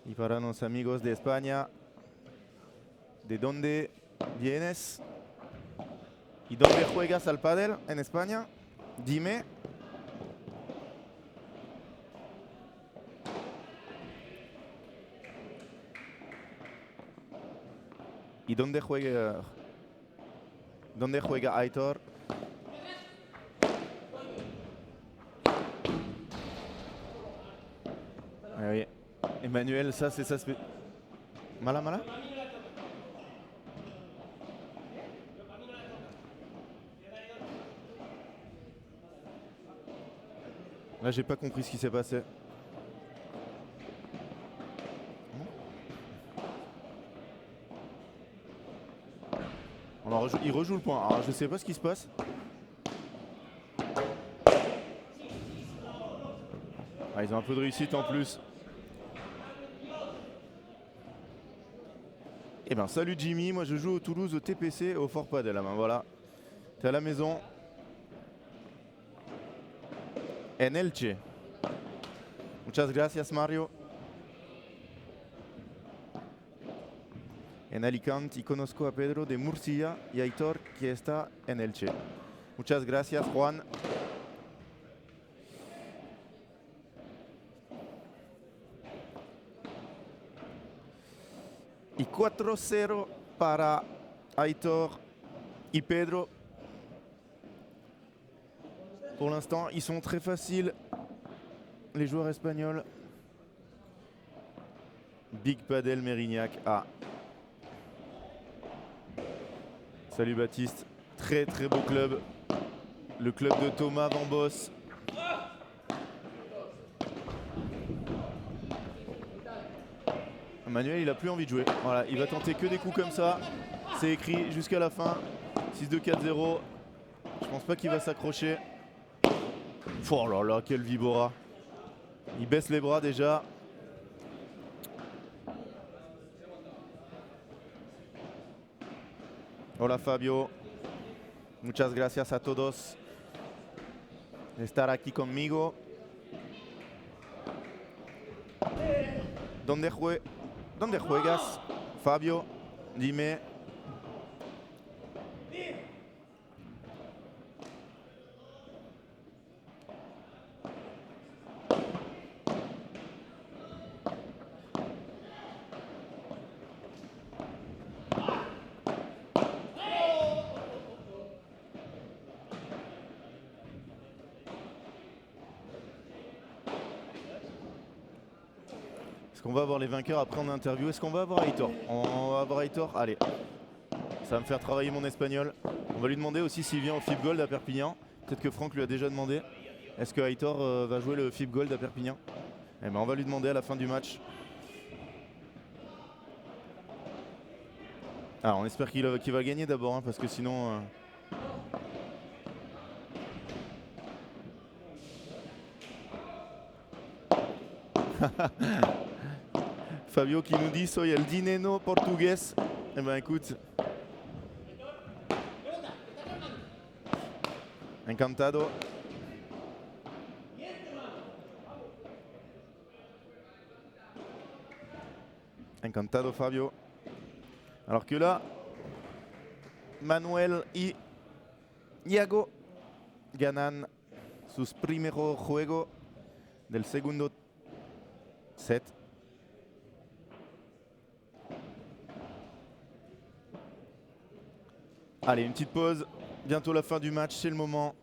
Y para los amigos de España, ¿de dónde vienes? ¿Y dónde juegas al pádel en España? Dime. ¿Y dónde juega Aitor? Ah oui. Emmanuel, ça c'est ça. Mala, mala. Là, j'ai pas compris ce qui s'est passé. Il rejoue le point. Alors, je sais pas ce qui se passe. Ah, ils ont un peu de réussite en plus. Eh ben, salut Jimmy. Moi, je joue au Toulouse au TPC au Fort Padel. La main, voilà. T'es à la maison. En Elche. Muchas gracias, Mario. En Alicante y conozco a Pedro de Murcia y a Aitor que está en Elche. Muchas gracias, Juan. Y 4-0 para Aitor y Pedro. Pour l'instant, ils sont très faciles, les joueurs espagnols. Big Padel Mérignac. Ah. Salut Baptiste. Très très beau club. Le club de Thomas Van Boss. Manuel, il a plus envie de jouer. Voilà, il va tenter que des coups comme ça. C'est écrit jusqu'à la fin. 6-2, 4-0. Je pense pas qu'il va s'accrocher. Oh là là, quel Vibora. Il baisse les bras déjà. Hola Fabio. Muchas gracias a todos de estar aquí conmigo. ¿Dónde juegas, Fabio? Dime. Est-ce qu'on va avoir les vainqueurs après en interview? Est-ce qu'on va avoir Aitor? On va avoir Aitor. Allez, ça va me faire travailler mon espagnol. On va lui demander aussi s'il vient au FIB Gold à Perpignan. Peut-être que Franck lui a déjà demandé. Est-ce que Aitor va jouer le FIB Gold à Perpignan? Eh ben, on va lui demander à la fin du match. Alors on espère qu'il va gagner d'abord, hein, parce que sinon... Fabio qui nous dit soy el dinero portugués. Eh ben écoute. Encantado. Encantado Fabio. Alors que là, Manuel y Iago ganan sus primero juego del segundo set. Allez, une petite pause. Bientôt la fin du match. C'est le moment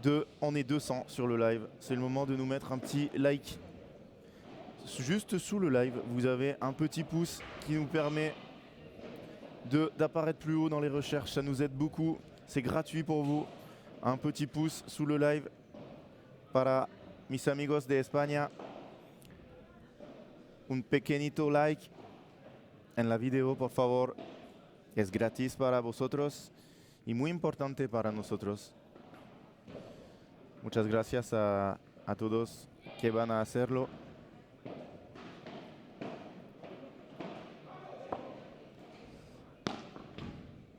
de... On est 200 sur le live. C'est le moment de nous mettre un petit like. Juste sous le live, vous avez un petit pouce qui nous permet d'apparaître plus haut dans les recherches. Ça nous aide beaucoup. C'est gratuit pour vous. Un petit pouce sous le live para mis amigos de España. Un pequeñito like en la vidéo, por favor. Es gratis para vosotros y muy importante para nosotros. Muchas gracias a todos que van a hacerlo.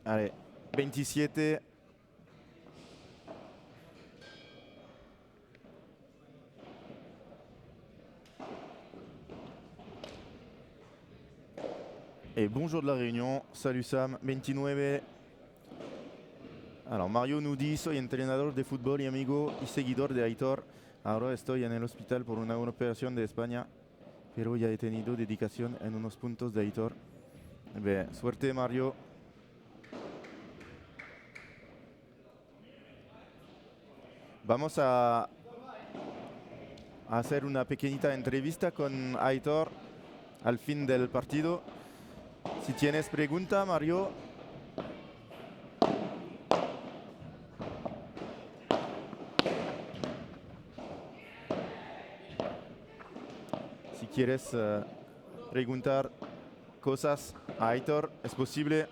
Allez, 27. Et bonjour de la Réunion, salut Sam, 29. Alors Mario nous dit: soy entrenador de fútbol y amigo y seguidor de Aitor. Ahora estoy en el hospital por una operación de España, pero ya he tenido dedicación en unos puntos de Aitor. Bien, suerte Mario. Vamos a hacer una pequeñita entrevista con Aitor al fin del partido. Si tienes pregunta, Mario. Si quieres preguntar cosas a Aitor, es posible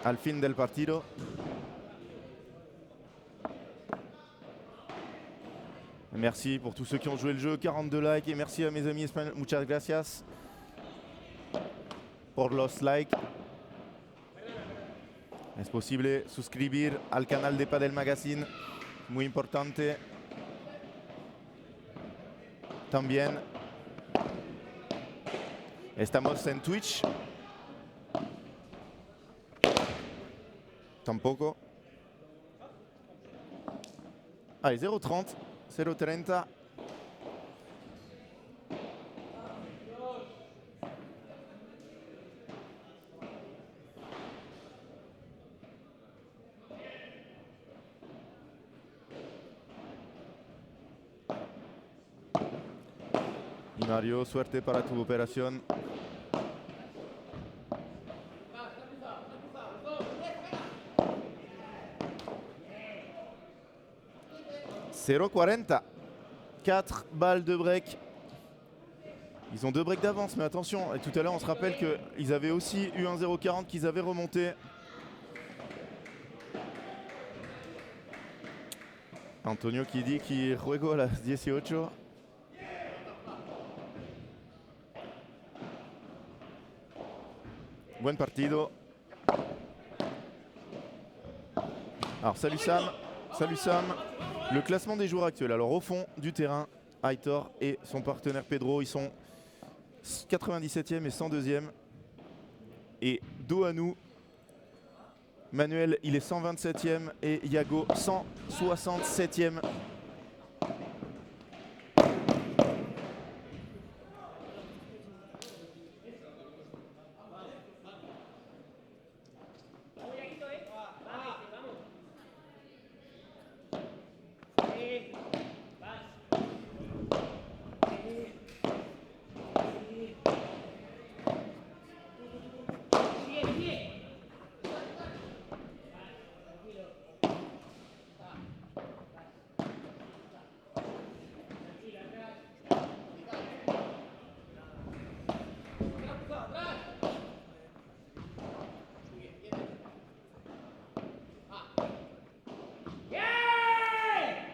al fin del partido. Merci pour tous ceux qui ont joué le jeu, 42 likes, et merci à mes amis espagnols, muchas gracias por los likes. Es posible suscribir al canal de Padel Magazine, muy importante. También estamos en Twitch. Tampoco. Allez, 0,30. 0,30. Y Mario, suerte para tu operación. « 0,40. 4 balles de break. Ils ont 2 breaks d'avance, mais attention, et tout à l'heure on se rappelle qu'ils avaient aussi eu un 0,40 qu'ils avaient remonté. Antonio qui dit qu'il juego a las 18. Buen partido. Alors salut Sam. Salut Sam. Le classement des joueurs actuels. Alors au fond du terrain, Aitor et son partenaire Pedro, ils sont 97e et 102e. Et dos à nous, Manuel, il est 127e et Yago 167e.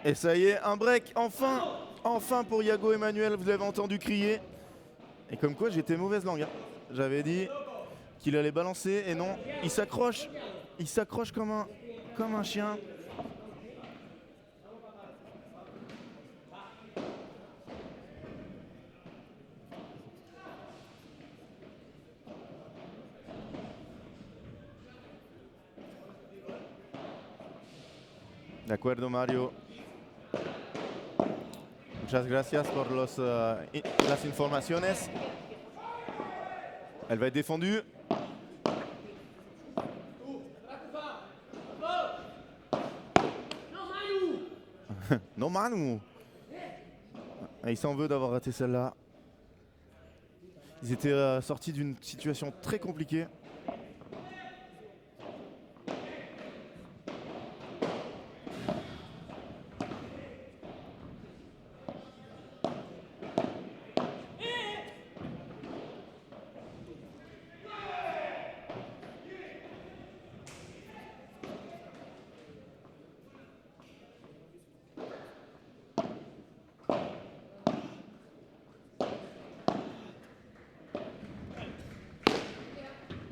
Et ça y est, un break, enfin. Enfin pour Yago Emmanuel, vous avez entendu crier. Et comme quoi j'étais mauvaise langue. J'avais dit qu'il allait balancer et non, il s'accroche. Il s'accroche comme un chien. De acuerdo, Mario. Muchas gracias por las informaciones. Elle va être défendue. Non, Manu. Il s'en veut d'avoir raté celle-là. Ils étaient sortis d'une situation très compliquée.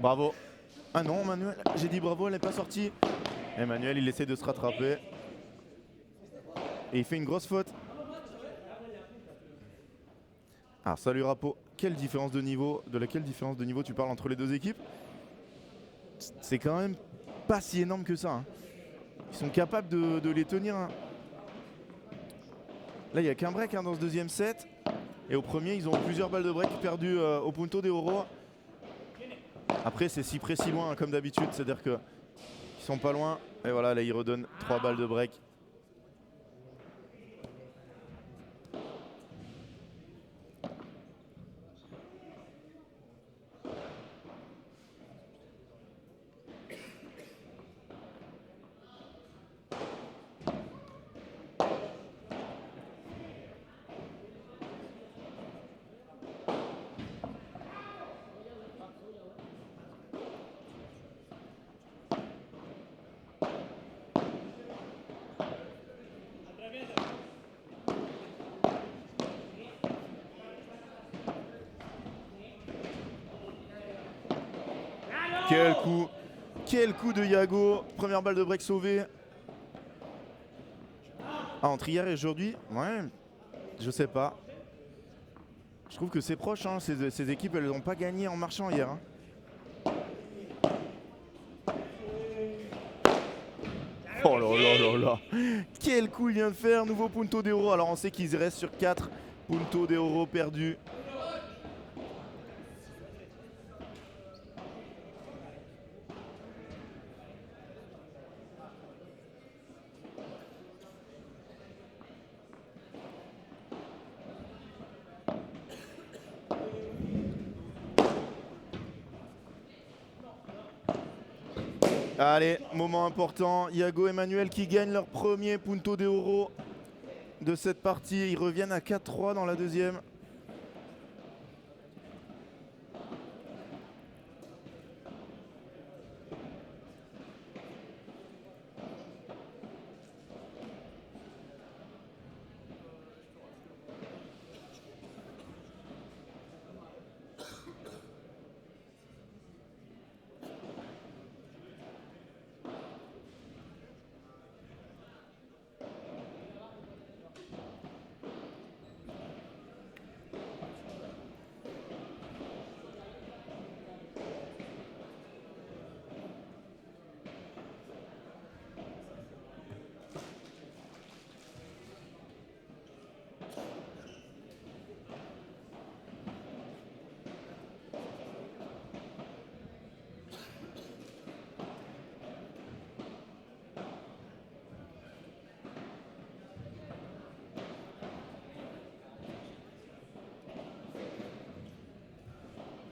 Bravo. Ah non, Manuel, j'ai dit bravo, elle n'est pas sortie. Emmanuel, il essaie de se rattraper. Et il fait une grosse faute. Alors, salut Rapo. Quelle différence de niveau, de laquelle différence de niveau tu parles entre les deux équipes? C'est quand même pas si énorme que ça. Hein. Ils sont capables de les tenir. Hein. Là, il n'y a qu'un break dans ce deuxième set. Et au premier, ils ont plusieurs balles de break perdues au Punto de Oro. Après, c'est si près, si loin, comme d'habitude. C'est-à-dire qu'ils sont pas loin. Et voilà, là, ils redonnent 3 balles de break. Quel coup de Yago. Première balle de break sauvée. Ah, entre hier et aujourd'hui, ouais, je sais pas. Je trouve que c'est proche, hein. Ces équipes, elles n'ont pas gagné en marchant hier. Hein. Oh là là là là. Quel coup il vient de faire, nouveau Punto de Oro. Alors on sait qu'ils restent sur 4 Punto de Oro perdus. Allez, moment important, Yago et Manuel qui gagnent leur premier Punto de Oro de cette partie. Ils reviennent à 4-3 dans la deuxième.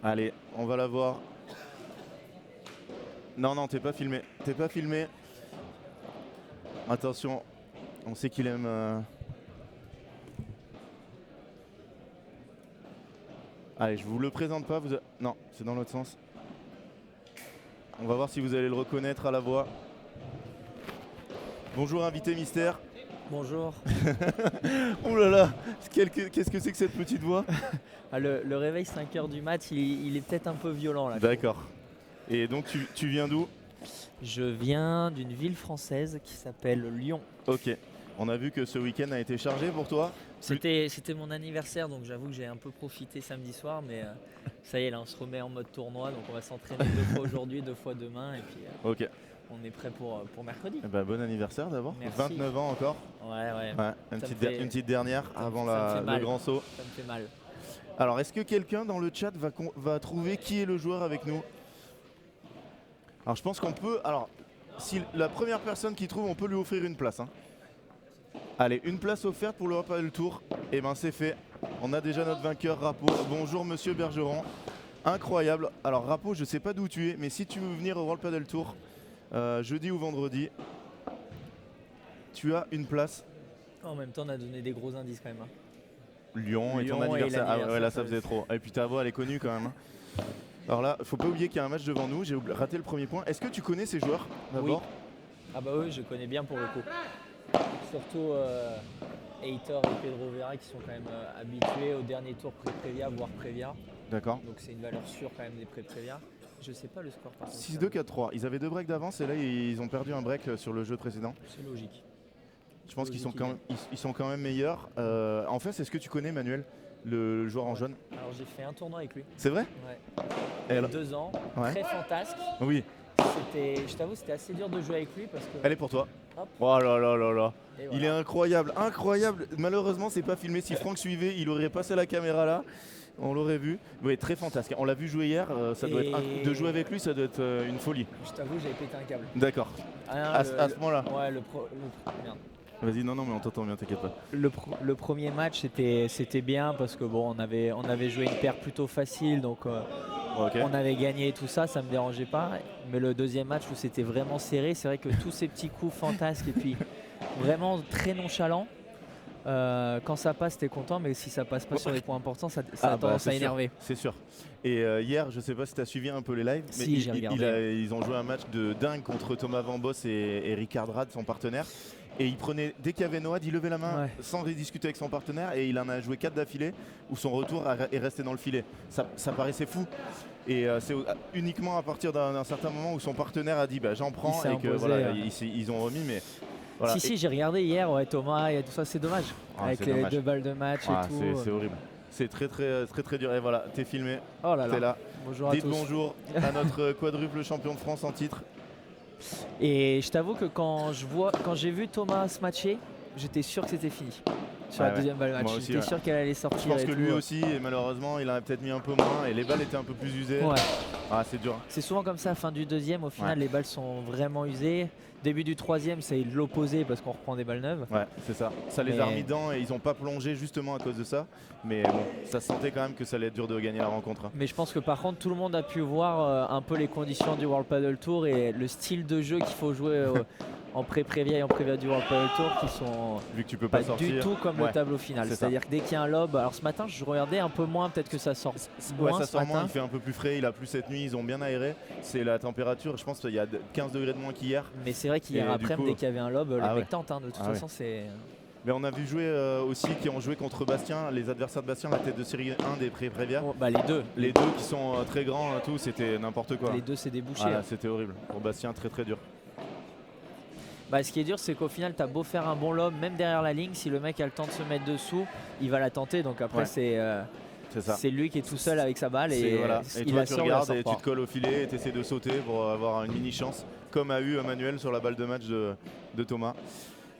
Allez, on va la voir. Non, non, t'es pas filmé. T'es pas filmé. Attention, on sait qu'il aime... Allez, je vous le présente pas. Non, c'est dans l'autre sens. On va voir si vous allez le reconnaître à la voix. Bonjour, invité mystère. Bonjour. Ouh là là, qu'est-ce que c'est que cette petite voix? Le réveil 5h du mat, il est peut-être un peu violent là. D'accord. Et donc tu viens d'où? Je viens d'une ville française qui s'appelle Lyon. Ok. On a vu que ce week-end a été chargé pour toi. C'était mon anniversaire, donc j'avoue que j'ai un peu profité samedi soir, mais ça y est, là on se remet en mode tournoi, donc on va s'entraîner 2 fois aujourd'hui, 2 fois demain, et puis ok. on est prêt pour mercredi. Eh ben, bon anniversaire d'abord. Merci. 29 ans encore. Ouais. Une petite dernière avant le grand saut. Ça me fait mal. Alors, est-ce que quelqu'un dans le chat va trouver qui est le joueur avec nous? Alors, je pense qu'on peut... Alors, si la première personne qui trouve, on peut lui offrir une place. Hein. Allez, une place offerte pour le World Padel Tour. Et ben, c'est fait. On a déjà notre vainqueur, Rapo. Bonjour, monsieur Bergeron. Incroyable. Alors, Rapo, je sais pas d'où tu es, mais si tu veux venir au World Padel Tour, jeudi ou vendredi, tu as une place. En même temps, on a donné des gros indices quand même. Hein. Lyon et ton anniversaire. Ah ouais, là ça faisait trop. Et puis ta voix elle est connue quand même. Hein. Alors là, faut pas oublier qu'il y a un match devant nous. J'ai raté le premier point. Est-ce que tu connais ces joueurs d'abord? Oui. Ah bah oui, je connais bien pour le coup. Surtout Heitor et Pedro Vera qui sont quand même habitués au dernier tour pré-Prévia, voire Prévia. D'accord. Donc c'est une valeur sûre quand même des pré-Prévia. Je sais pas le score par contre. 6-2, 4-3. Ils avaient 2 breaks d'avance et là ils ont perdu un break sur le jeu précédent. C'est logique. Je pense qu'ils sont quand même meilleurs. En fait, est-ce que tu connais Manuel, le joueur en jaune? Alors j'ai fait un tournoi avec lui. C'est vrai? Ouais. Il y a 2 ans, ouais. très fantasque. Oui. Je t'avoue, c'était assez dur de jouer avec lui parce que... Elle est pour toi. Hop. Oh là là là là. Et Il voilà. est incroyable, incroyable. Malheureusement, c'est pas filmé. Si Franck suivait, il aurait passé la caméra là. On l'aurait vu. Oui, très fantastique. On l'a vu jouer hier. Ça doit être de jouer avec lui, ça doit être une folie. Je t'avoue, j'avais pété un câble. D'accord. Ah, À ce moment-là. Ouais, merde. Vas-y, non, mais on t'entend bien, t'inquiète pas. Le premier match c'était bien parce que bon on avait joué une paire plutôt facile donc Ok. on avait gagné tout ça, ça me dérangeait pas. Mais le deuxième match où c'était vraiment serré, c'est vrai que tous ces petits coups fantasques et puis vraiment très nonchalants. Quand ça passe, t'es content, mais si ça passe pas sur les points importants, ça a tendance à énerver. C'est sûr. Et hier, je sais pas si tu as suivi un peu les lives, mais Si, j'ai regardé. ils ont joué un match de dingue contre Thomas Van Boss et Ricard Rad, son partenaire. Et il prenait, dès qu'il y avait Noad, il levait la main sans discuter avec son partenaire et il en a joué 4 d'affilée où son retour est resté dans le filet. Ça paraissait fou. Et c'est uniquement à partir d'un certain moment où son partenaire a dit bah, j'en prends et que voilà, ils ont remis. Mais voilà. Si, j'ai regardé hier, Thomas et tout ça, c'est dommage. Avec les dommage. 2 balles de match et tout. C'est horrible. C'est très dur. Et voilà, t'es filmé, Oh là là. t'es là. Bonjour à Dites tous. bonjour à notre quadruple champion de France en titre. Et je t'avoue que quand j'ai vu Thomas se matcher, j'étais sûr que c'était fini. Sur la deuxième balle de match, Moi aussi, j'étais sûr qu'elle allait sortir. Je pense que et lui tout. aussi, et malheureusement, il en a peut-être mis un peu moins et les balles étaient un peu plus usées. Ouais. Ah, c'est dur. C'est souvent comme ça, fin du deuxième, au final, les balles sont vraiment usées. Début du troisième, c'est l'opposé parce qu'on reprend des balles neuves. Ouais, c'est ça. Ça les a remis dedans et ils n'ont pas plongé justement à cause de ça. Mais bon, ça se sentait quand même que ça allait être dur de gagner la rencontre. Mais je pense que par contre, tout le monde a pu voir un peu les conditions du World Padel Tour et le style de jeu qu'il faut jouer en pré-prévia et en prévia du World Padel Tour qui sont vu que tu peux pas sortir du tout comme le tableau final. C'est-à-dire que dès qu'il y a un lob, alors ce matin je regardais un peu moins, peut-être que ça sort moins. Ça sort moins, il fait un peu plus frais, il a plu cette nuit, ils ont bien aéré. C'est la température, je pense qu'il y a 15 degrés de moins qu'hier. Mais c'est vrai qu'hier après, dès qu'il y avait un lob, les mecs tentent, de toute façon c'est... Mais on a vu jouer aussi qui ont joué contre Bastien, les adversaires de Bastien, la tête de série 1 des pré-prévia. Les deux. Les deux qui sont très grands, tout, c'était n'importe quoi. Les deux c'est débouché. Voilà, c'était horrible. Pour Bastien, très dur. Ce qui est dur, c'est qu'au final, tu as beau faire un bon lob, même derrière la ligne, si le mec a le temps de se mettre dessous, il va la tenter. Donc après, c'est lui qui est tout seul avec sa balle. Et toi, tu regardes et tu te colles au filet et tu essaies de sauter pour avoir une mini chance, comme a eu Manuel sur la balle de match de Thomas.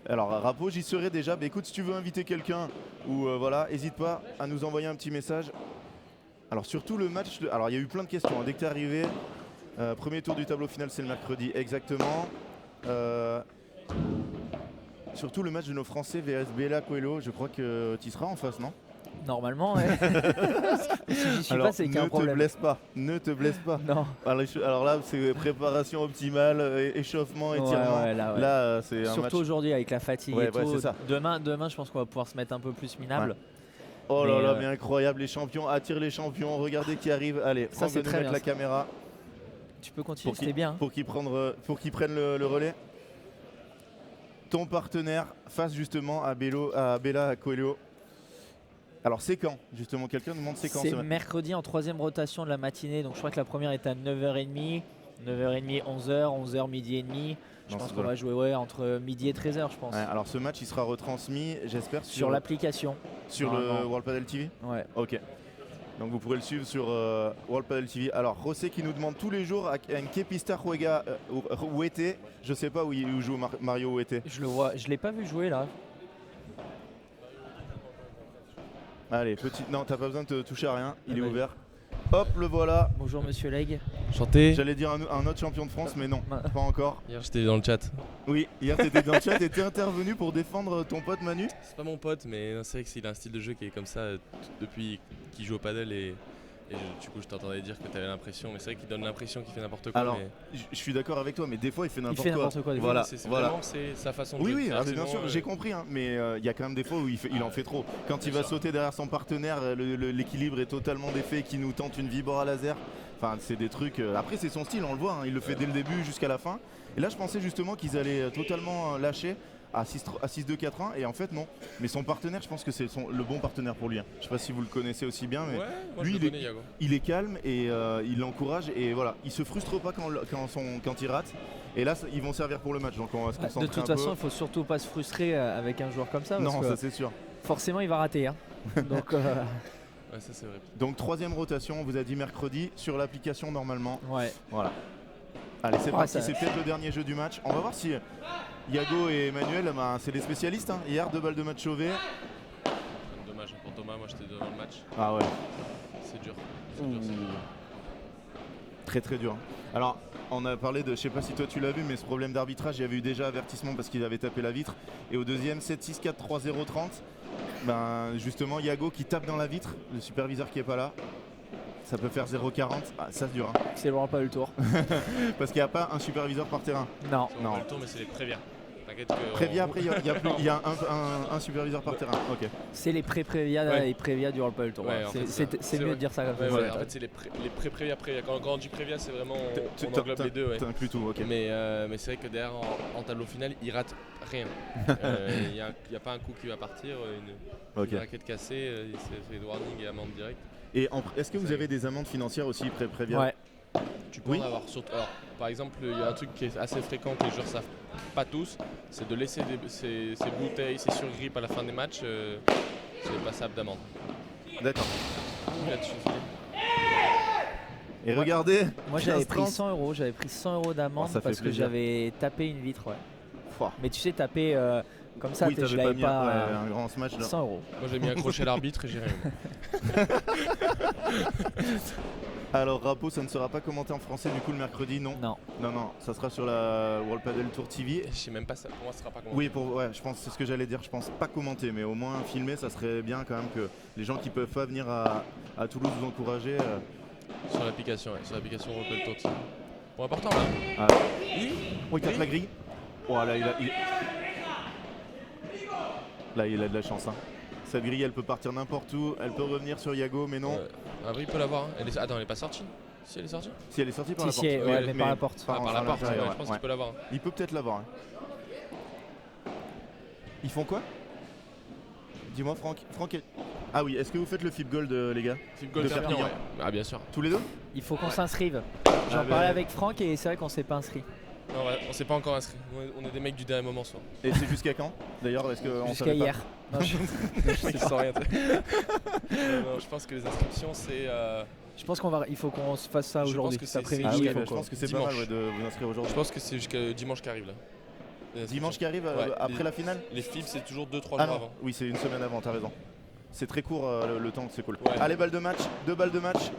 Alors Rapo, j'y serai déjà. Bah, écoute, si tu veux inviter quelqu'un ou voilà, n'hésite pas à nous envoyer un petit message. Alors surtout le match, alors il y a eu plein de questions. Dès que tu es arrivé, premier tour du tableau final, c'est le mercredi exactement. Surtout le match de nos Français vs Bella Coelho, je crois que tu y seras en face, non? Normalement, ouais. Si j'y suis pas, c'est qu'il y a un problème. Ne te blesse pas. Non. Alors là, c'est préparation optimale, échauffement, étirement. Là, c'est un match. Surtout aujourd'hui avec la fatigue et tout. C'est ça. Demain, je pense qu'on va pouvoir se mettre un peu plus minable. Oh là là, mais incroyable, les champions, attire les champions, regardez qui arrive. Allez, ça c'est très bien. La caméra. Tu peux continuer, c'était bien. Pour qu'ils prennent le relais. Ton partenaire face justement à Bella Coelho. Alors c'est quand justement? Quelqu'un demande c'est quand? C'est mercredi en 3e rotation de la matinée. Donc je crois que la première est à 9h30, 9h30, 11h, 11h, midi et demi. Je pense qu'on va jouer entre midi et 13h, je pense. Alors ce match il sera retransmis, j'espère, sur l'application. Sur le World Padel TV. Ouais. Ok. Donc vous pourrez le suivre sur World Padel TV. Alors José qui nous demande tous les jours en qué pista juega Huete. Je sais pas où joue Mario Huete. Je le vois, je l'ai pas vu jouer là. Allez, non, t'as pas besoin de te toucher à rien, il est ouvert. Hop, le voilà. Bonjour Monsieur Leg. Enchanté. J'allais dire un autre champion de France, mais non, pas encore. Hier j'étais dans le chat. Oui, hier t'étais dans le chat et t'es intervenu pour défendre ton pote Manu. C'est pas mon pote, mais c'est vrai qu'il a un style de jeu qui est comme ça depuis qu'il joue au padel et du coup je t'entendais dire que tu avais l'impression, mais c'est vrai qu'il donne l'impression qu'il fait n'importe quoi. Alors, je suis d'accord avec toi, mais des fois il fait n'importe quoi. Voilà, vraiment c'est sa façon de jouer. Oui, bien sûr, j'ai compris, hein, mais il y a quand même des fois où il en fait trop. Quand il va sauter derrière son partenaire, l'équilibre est totalement défait, qui nous tente une vibra laser. Enfin, c'est des trucs. Après, c'est son style, on le voit, hein, il le fait dès le début jusqu'à la fin. Et là, je pensais justement qu'ils allaient totalement lâcher à 6-2-4-1 et en fait non, mais son partenaire, je pense que c'est le bon partenaire pour lui, hein. Je sais pas si vous le connaissez aussi bien, mais lui il est calme et il l'encourage et voilà, il se frustre pas quand il rate et là ils vont servir pour le match, donc on va se concentrer. De toute façon, il faut surtout pas se frustrer avec un joueur comme ça parce ça c'est sûr, forcément il va rater, hein. Donc ouais, ça c'est vrai. Donc 3e rotation, on vous a dit mercredi sur l'application normalement. Ouais. Voilà. Allez, c'est parti, c'est peut-être le dernier jeu du match. On va voir si Yago et Emmanuel, c'est les spécialistes. Hein. Hier, 2 balles de match sauvées. Dommage pour Thomas, moi j'étais devant le match. Ah ouais. C'est dur. C'est dur. Très très dur. Alors, on a parlé de, je sais pas si toi tu l'as vu, mais ce problème d'arbitrage, il y avait eu déjà avertissement parce qu'il avait tapé la vitre. Et au deuxième, 7-6, 4-3-0, 30. Justement, Yago qui tape dans la vitre, le superviseur qui est pas là. Ça peut faire 0,40. Ah, ça c'est dur. Hein. C'est le pas le tour. Parce qu'il n'y a pas un superviseur par terrain. Non. On va le tour, mais c'est les Prévia. T'inquiète que. Prévia, après, il y a un superviseur par terrain. Ok. C'est les pré-Prévia et Prévia du pas le tour. Ouais, voilà. en fait, C'est mieux de dire ça comme ça. Ouais, en fait, c'est les pré-Prévia. Quand on dit Prévia, c'est vraiment. On englobe les deux. Ouais. T'inclus tout, ok. Mais c'est vrai que derrière, en tableau final, il rate rien. Il n'y a pas un coup qui va partir, une raquette cassée, c'est warning et amende directe. Et est-ce que vous avez des amendes financières aussi Prévia? Ouais. Tu peux en avoir. Alors, par exemple, il y a un truc qui est assez fréquent que les joueurs savent pas tous, c'est de laisser ces bouteilles, ces surgrippes à la fin des matchs, c'est passable d'amende. D'accord. Là-dessus. Et regardez. Moi j'avais pris 15-30. 100 €, j'avais pris 100 € d'amende Ça fait parce que plaisir. j'avais tapé une vitre. Ouais. Fouah. Mais tu sais, taper comme ça, Oui, je t'avais l'avais mis pas. un grand smash là. 100 €. Moi j'ai mis un crochet à l'arbitre et j'ai rien. Alors Rapo, ça ne sera pas commenté en français du coup le mercredi, non? Non. Non, ça sera sur la World Padel Tour TV. Je sais même pas ça, pour moi ce sera pas commenté. Oui, je pense c'est ce que j'allais dire, je pense pas commenter, mais au moins filmer, ça serait bien quand même que les gens qui peuvent pas venir à Toulouse vous encourager. Sur l'application, ouais, sur l'application World Padel Tour TV. Bon, important là. Ah. Oui. Oh, il tape la grille. Oh là, là, il a de la chance. Hein. Cette grille, elle peut partir n'importe où, elle peut revenir sur Yago, mais non. Après, il peut l'avoir. Hein. Attends, elle est pas sortie. Si elle est sortie. Si elle est sortie par la Si, porte. ouais, mais par la porte. Par la porte, l'intérieur, je pense ouais. qu'il peut l'avoir. Il peut peut-être l'avoir. Hein. Ils font quoi? Dis-moi, Franck. Ah oui, est-ce que vous faites le flip gold, les gars? Flip goal De Perpignan, Perpignan. ouais. Ah, bien sûr. Tous les deux? Il faut qu'on s'inscrive. J'en Ah, parlais bah, avec Franck et c'est vrai qu'on s'est pas inscrit. Non, on s'est pas encore inscrit. On est des mecs du dernier moment, soit. Et c'est jusqu'à quand? D'ailleurs, est-ce que Jusqu'à hier. Non, Je sens rien. Non, je pense que les inscriptions, c'est. je pense il faut qu'on se fasse ça Je aujourd'hui, pense que cet c'est- après-midi. Ah oui, il faut je qu'on- pense que c'est pas Dimanche. mal ouais, de vous inscrire Je aujourd'hui. pense que c'est jusqu'à dimanche qui arrive là. Dimanche qui arrive Ouais, après la finale? Les FIB, c'est toujours 2-3 Ah jours non, avant. oui, c'est une semaine avant, t'as raison. C'est très court le temps, c'est cool. Ouais. Allez, balle de match, 2 balles de match.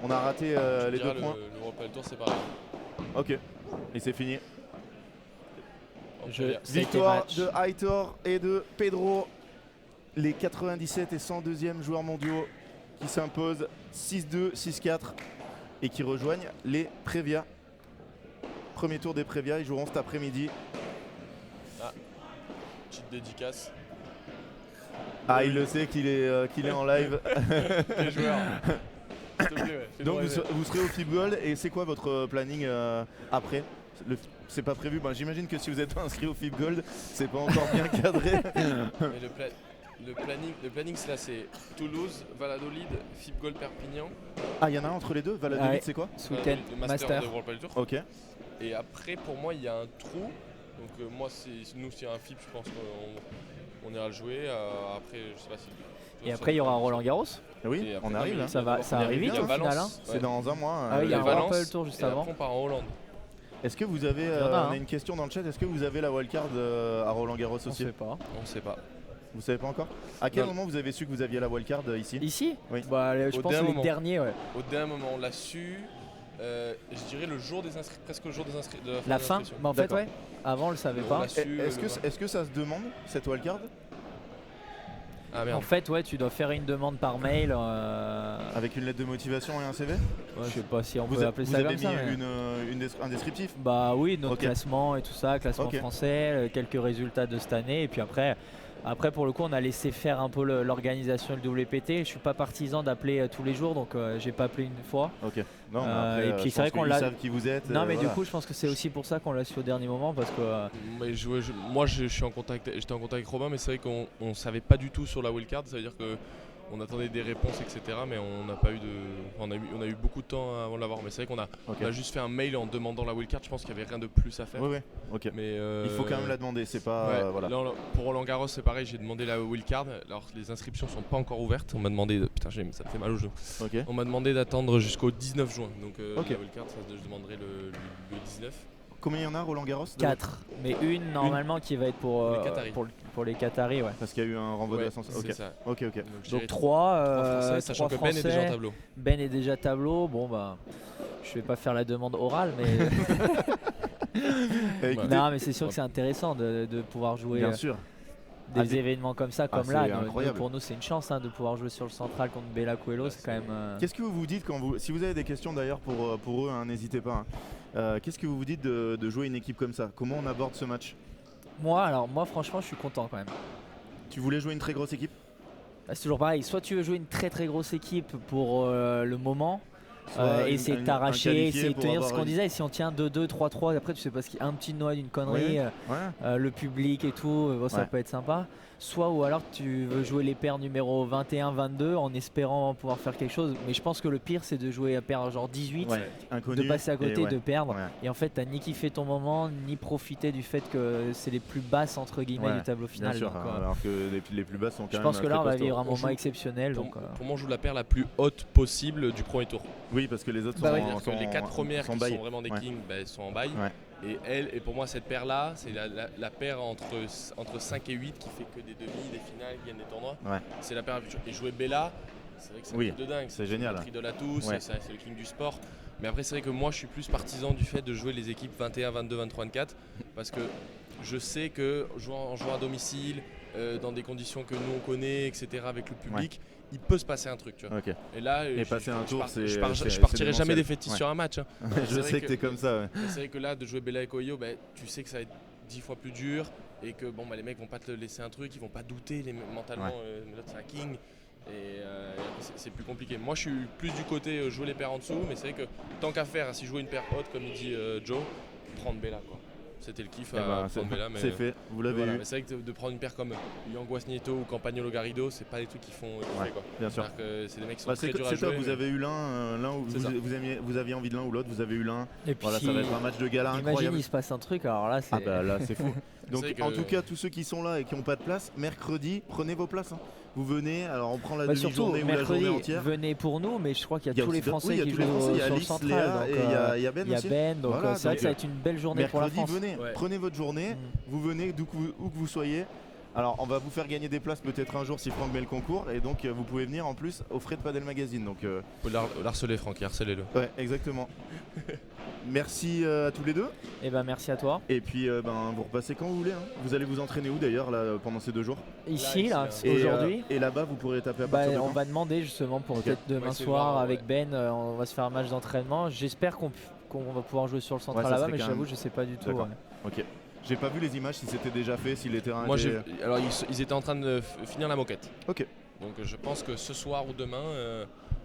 On a raté les Je dirais 2 points. Le World Padel Tour, c'est pareil. Ok, et c'est fini. Ça a été Victoire match. de Aitor et de Pedro, les 97 et 102e joueurs mondiaux qui s'imposent 6-2, 6-4 et qui rejoignent les Prévia. Premier tour des Prévia, ils joueront cet après-midi. Petite dédicace. Ah, il le sait qu'il est en live. Les joueurs. S'il te plaît, ouais. Fais-nous Donc rêver. vous serez au flip goal et c'est quoi votre planning après? C'est pas prévu, j'imagine que si vous êtes pas inscrit au flip gold, c'est pas encore bien cadré. Mais le planning c'est là, c'est Toulouse, Valladolid, FIB Gold Perpignan. Ah, il y en a un entre les deux? Valladolid, Ouais. c'est quoi? Ce week-end, le Master. de World Padel Tour. Ok. Et après, pour moi, il y a un trou. Donc moi, nous, s'il y a un FIB, je pense qu'on ira le jouer. Après, je sais pas si. Et après, il y aura Roland Garros. Oui, Et après, on arrive. non, hein. Ça va On arrive arrive vite bien. au final. Hein. C'est dans un mois. Ah oui, il y a un Valence, World Padel Tour juste et avant. après, on part en Hollande. Est-ce que vous avez, Il y en a, on hein. a une question dans le chat, est-ce que vous avez la wildcard à Roland Garros On aussi? sait pas. On sait pas. Vous savez pas encore? À quel Non. moment vous avez su que vous aviez la wildcard ici? Ici Oui. Bah, je Au pense dernier les moment. derniers, ouais. Au dernier moment, on l'a su. Je dirais le jour des inscrits, presque le jour des inscrits. La fin Bah, en fait, D'accord. ouais. Avant, on le savait On pas. l'a su. Est-ce que ça se demande cette wildcard Ah En merde. fait, ouais, tu dois faire une demande par mail. avec une lettre de motivation et un CV? Je sais pas si on Vous, peut a- appeler vous ça avez comme mis ça. mais- un descriptif? Bah oui, notre Ok. classement et tout ça, classement Ok. français, quelques résultats de cette année. Et puis après pour le coup, on a laissé faire un peu l'organisation et le WPT. Je suis pas partisan d'appeler tous les jours, donc j'ai pas appelé une fois. Ok. Non, mais Et après, puis je c'est vrai pense qu'on qu'ils l'a- savent qui vous êtes. Non, mais voilà. du coup, je pense que c'est aussi pour ça qu'on l'a su au dernier moment, parce que Mais moi, j'étais en contact avec Robin, mais c'est vrai qu'on savait pas du tout sur la wildcard. Ça veut dire que on attendait des réponses, etc. Mais on n'a pas eu on a eu beaucoup de temps avant de l'avoir. Mais c'est vrai qu'on a, Ok. on a juste fait un mail en demandant la wildcard. Je pense qu'il y avait rien de plus à faire. Ouais, ouais. Ok. Mais Il faut quand même la demander, c'est pas. ouais, Voilà. là, pour Roland Garros, c'est pareil. J'ai demandé la wildcard. Alors les inscriptions sont pas encore ouvertes. On m'a demandé, putain, ça me fait mal au genou. Ok. On m'a demandé d'attendre jusqu'au 19 juin. Donc Ok. la wildcard, ça, je demanderai le 19. Combien il y en a Roland Garros? 4, mais une normalement qui va être pour Les Qataris. pour les Qataris, ouais. Parce qu'il y a eu un renvoi de Ouais, l'ascenseur. c'est ça. Ok. Donc 3 Français, sachant que Ben est déjà en tableau. Ben est déjà tableau. Bon bah, je vais pas faire la demande orale, mais Écoutez, non, mais c'est sûr que c'est intéressant de pouvoir jouer bien sûr. des événements comme ça, comme là. c'est incroyable. Pour nous, c'est une chance de pouvoir jouer sur le central contre Bella Coelho. C'est quand même. Qu'est-ce que vous vous dites si vous avez des questions d'ailleurs pour eux, hein, n'hésitez pas. Hein. Qu'est-ce que vous vous dites de jouer une équipe comme ça? Comment on aborde ce match? Moi, franchement, je suis content quand même. Tu voulais jouer une très grosse équipe? Bah, c'est toujours pareil. Soit tu veux jouer une très très grosse équipe pour le moment. Soit Essayer de un t'arracher, qualifié essayer de pour tenir avoir ce qu'on une- disait. Si on tient 2-2, 3-3, après tu sais pas ce qu'il y a, un petit noix d'une connerie, Ouais. le public et tout, ça Ouais. peut être sympa. Soit ou alors tu veux jouer les paires numéro 21-22 en espérant pouvoir faire quelque chose. Mais je pense que le pire c'est de jouer à paire genre 18, Ouais. Inconnu. de passer à côté, et ouais. de perdre. Ouais. Et en fait t'as ni kiffé ton moment, ni profité du fait que c'est les plus basses entre guillemets Ouais, du tableau Bien final. sûr, Donc, alors que les plus basses sont quand je même. pense que là très on va costauds. vivre un On moment joue- exceptionnel. Pour, Donc, pour moi, on joue la paire la plus haute possible du premier tour. Oui, parce que les autres Bah sont, oui. C'est-à-dire que les 4 premières sont qui bail. sont vraiment des Ouais. kings, elles sont en bail. Ouais. Et pour moi, cette paire-là, c'est la paire entre 5 et 8 qui fait que des demi, des finales, qui gagnent des tournois. Ouais. C'est la paire la plus chaude. Et jouer Bella, c'est vrai que c'est Oui, un truc de dingue. c'est génial. notre idole à tous, Ouais. c'est le king du sport. Mais après, c'est vrai que moi, je suis plus partisan du fait de jouer les équipes 21, 22, 23, 24. Parce que je sais que en jouant à domicile, dans des conditions que nous on connaît, etc., avec le public, il peut se passer un truc. Tu vois. Ok. Et là, Et passer un tour, c'est. je c'est partirai jamais démentiel. défaitiste Ouais. sur un match. Hein. Je C'est sais vrai que t'es comme ça. Ouais. Mais c'est vrai que là, de jouer Bella et Coelho, tu sais que ça va être 10 fois plus dur et que les mecs vont pas te laisser un truc, ils vont pas douter mentalement. L'autre c'est un king et c'est plus compliqué. Moi, je suis plus du côté jouer les paires en dessous, mais c'est vrai que tant qu'à faire, si jouer une paire haute, comme il dit Joe, prendre Bella quoi. C'était le kiff Eh ben, à prendre Bella. Mais c'est fait, vous l'avez voilà. eu. Mais c'est vrai que de prendre une paire comme Yanguas Nieto ou Campagnolo Garrido, c'est pas des trucs qui font kiffer, quoi. Bien sûr. C'est-à-dire que c'est des mecs qui sont Bah, très c'est durs à top, jouer. vous avez eu l'un où C'est ça. vous aviez envie de l'un ou l'autre, vous avez eu l'un. et puis Voilà, ça va être un match de gala imagine incroyable. il se passe un truc, alors là c'est. Ah bah là c'est fou. Donc C'est que- en tout cas tous ceux qui sont là et qui n'ont pas de place, mercredi prenez vos places. Hein. Vous venez, alors on prend la Bah, surtout demi-journée ou la mercredi, journée entière. venez pour nous, mais je crois qu'il y Il y a a tous les aussi d'autres- Français oui, il y a qui tous les jouent Français, il y a sur le Alix, central. Léa Donc, et il y a Ben il y a aussi. Ben, donc Voilà, c'est vrai que ça va donc, être une belle journée pour la Mercredi France. venez, Ouais. prenez votre journée, Mm. vous venez où que vous soyez. Alors on va vous faire gagner des places peut-être un jour si Franck met le concours et donc vous pouvez venir en plus aux frais de Padel Magazine. Donc Faut l'harceler, Franck, harcelez-le. ouais exactement. Merci à tous les deux. Et ben merci à toi. Et puis vous repassez quand vous voulez. Hein. Vous allez vous entraîner où d'ailleurs là pendant ces 2 jours? Ici là, ici, Et, aujourd'hui. et là-bas vous pourrez taper à Bah, partir de on quand? va demander justement pour peut-être On va demain essayer de soir voir, avec ouais. Ben, on va se faire un match d'entraînement. J'espère qu'on va pouvoir jouer sur le central ça là-bas, serait mais quand j'avoue même- je sais pas du tout. D'accord. Ouais. Ok. J'ai pas vu les images si c'était déjà fait, si les terrains Moi, étaient... alors ils étaient en train de finir la moquette. Ok. Donc je pense que ce soir ou demain,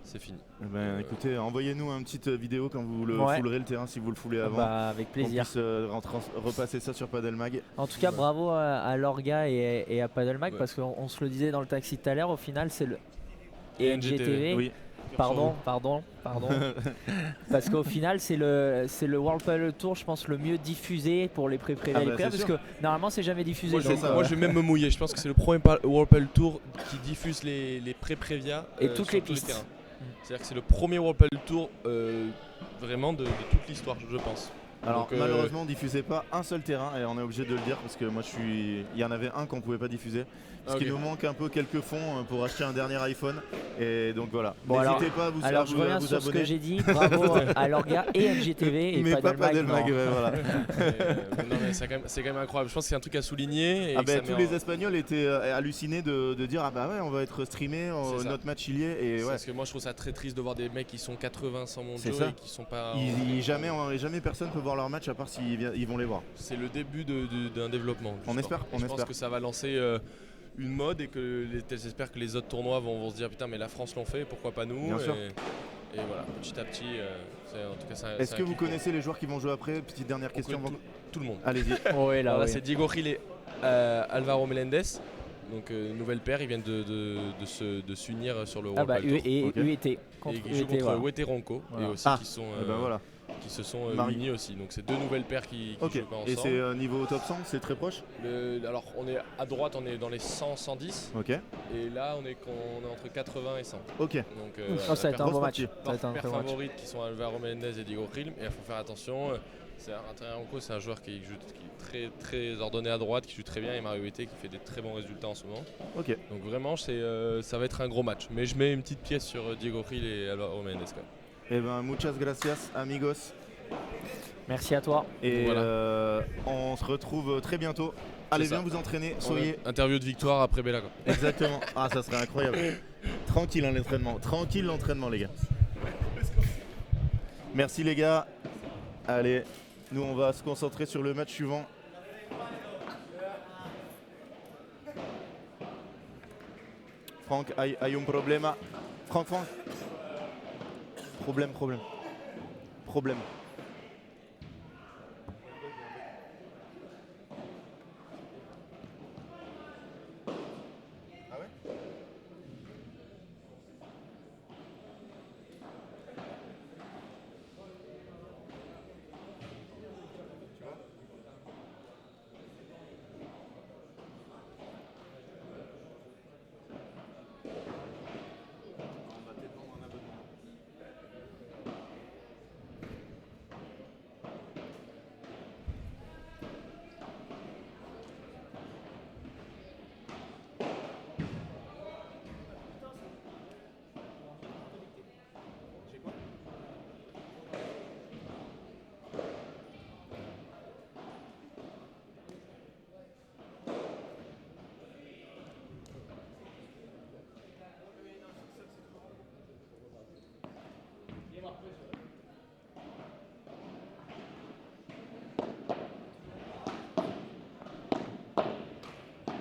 c'est fini. Eh ben, écoutez, envoyez-nous une petite vidéo quand vous le Ouais. foulerez le terrain, si vous le foulez avant. Bah, avec qu'on plaisir. puisse repasser ça sur Padel Mag. En tout cas, Ouais. bravo à Lorga et à Paddlemag Ouais. parce qu'on se le disait dans le taxi tout à l'heure, au final c'est le et NGTV. NGTV. Oui. Pardon. Parce qu'au final, c'est le World Padel Tour, je pense, le mieux diffusé pour les pré-privés Ah et les bah, privés, c'est parce que normalement, c'est jamais diffusé. Moi, c'est donc, ça, moi, je vais même me mouiller. Je pense que c'est le premier World Padel Tour qui diffuse les pré-prévia Et toutes sur les tous pistes. terrains. C'est-à-dire que c'est le premier World Padel Tour vraiment de toute l'histoire, je pense. Alors Donc, malheureusement on diffusait pas un seul terrain et on est obligé de le dire parce que moi il y en avait un qu'on pouvait pas diffuser. Parce Ok. qu'il nous manque un peu quelques fonds pour acheter un dernier iPhone. Et donc voilà. Bon, N'hésitez pas à vous, Alors, je reviens vous sur ce que abonner. j'ai dit. Bravo à Lorga et NGTV et Mais pas Paddlemag. Padel Mag, non. ouais, voilà. Non, mais c'est quand même incroyable. Je pense que c'est un truc à souligner. Et Ah que bah, ça tous met les en- Espagnols étaient hallucinés de dire ah bah ouais on va être streamé, C'est ça. notre match il y est et ouais. Parce que moi, je trouve ça très triste de voir des mecs qui sont 80 sans mon C'est Joe ça. et qui sont pas. Jamais personne peut voir leur match à part s'ils ils vont les voir. C'est le début d'un développement. du On sport. espère, Et on je pense espère. que ça va lancer une mode et que j'espère que les autres tournois vont se dire putain mais la France l'ont fait, pourquoi pas nous. Bien sûr. Et voilà, petit à petit, en tout cas ça. Est-ce que vous connaissez les joueurs qui vont jouer après? Petite dernière question. connaît tout le monde? Allez-y. Ouais, là, Alors là, ouais. c'est Diego Gil et Alvaro Melendez. Donc nouvelle paire, ils viennent de s'unir sur le Ah World bah, Padel Tour. et Ok. UET. Et Contre ils jouent UET, contre voilà. Wete Ronco Voilà. et aussi Ah, qui sont Eh ben voilà. qui se sont Marie. unis aussi. Donc c'est deux nouvelles paires qui Ok. jouent pas ensemble. Et c'est niveau top 100, c'est très proche. Alors on est à droite, on est dans les 100, 110 Ok. et là on est entre 80 et 100. Ok. Donc Oh, ça va être un grosse beau match. partie. Ça va être un paires très beau match. favorites qui sont Alvaro Menendez et Diego Gil, mais il faut faire attention. Tagliafico, c'est un joueur qui est très, très ordonné à droite, qui joue très bien, et Mario Ete qui fait des très bons résultats en ce moment. Ok. Donc vraiment, ça va être un gros match. Mais je mets une petite pièce sur Diego Gil et Álvaro Méndez. Eh ben, muchas gracias, amigos. Merci à toi. Et Voilà. on se retrouve très bientôt. Allez, ça. bien vous entraîner. Soyez. Interview de victoire après Bella. Quoi. Exactement. Ah, ça serait incroyable. Tranquille l'entraînement. Tranquille l'entraînement, les gars. Merci, les gars. Allez, nous, on va se concentrer sur le match suivant. Franck, hay un problema. Franck. Problème.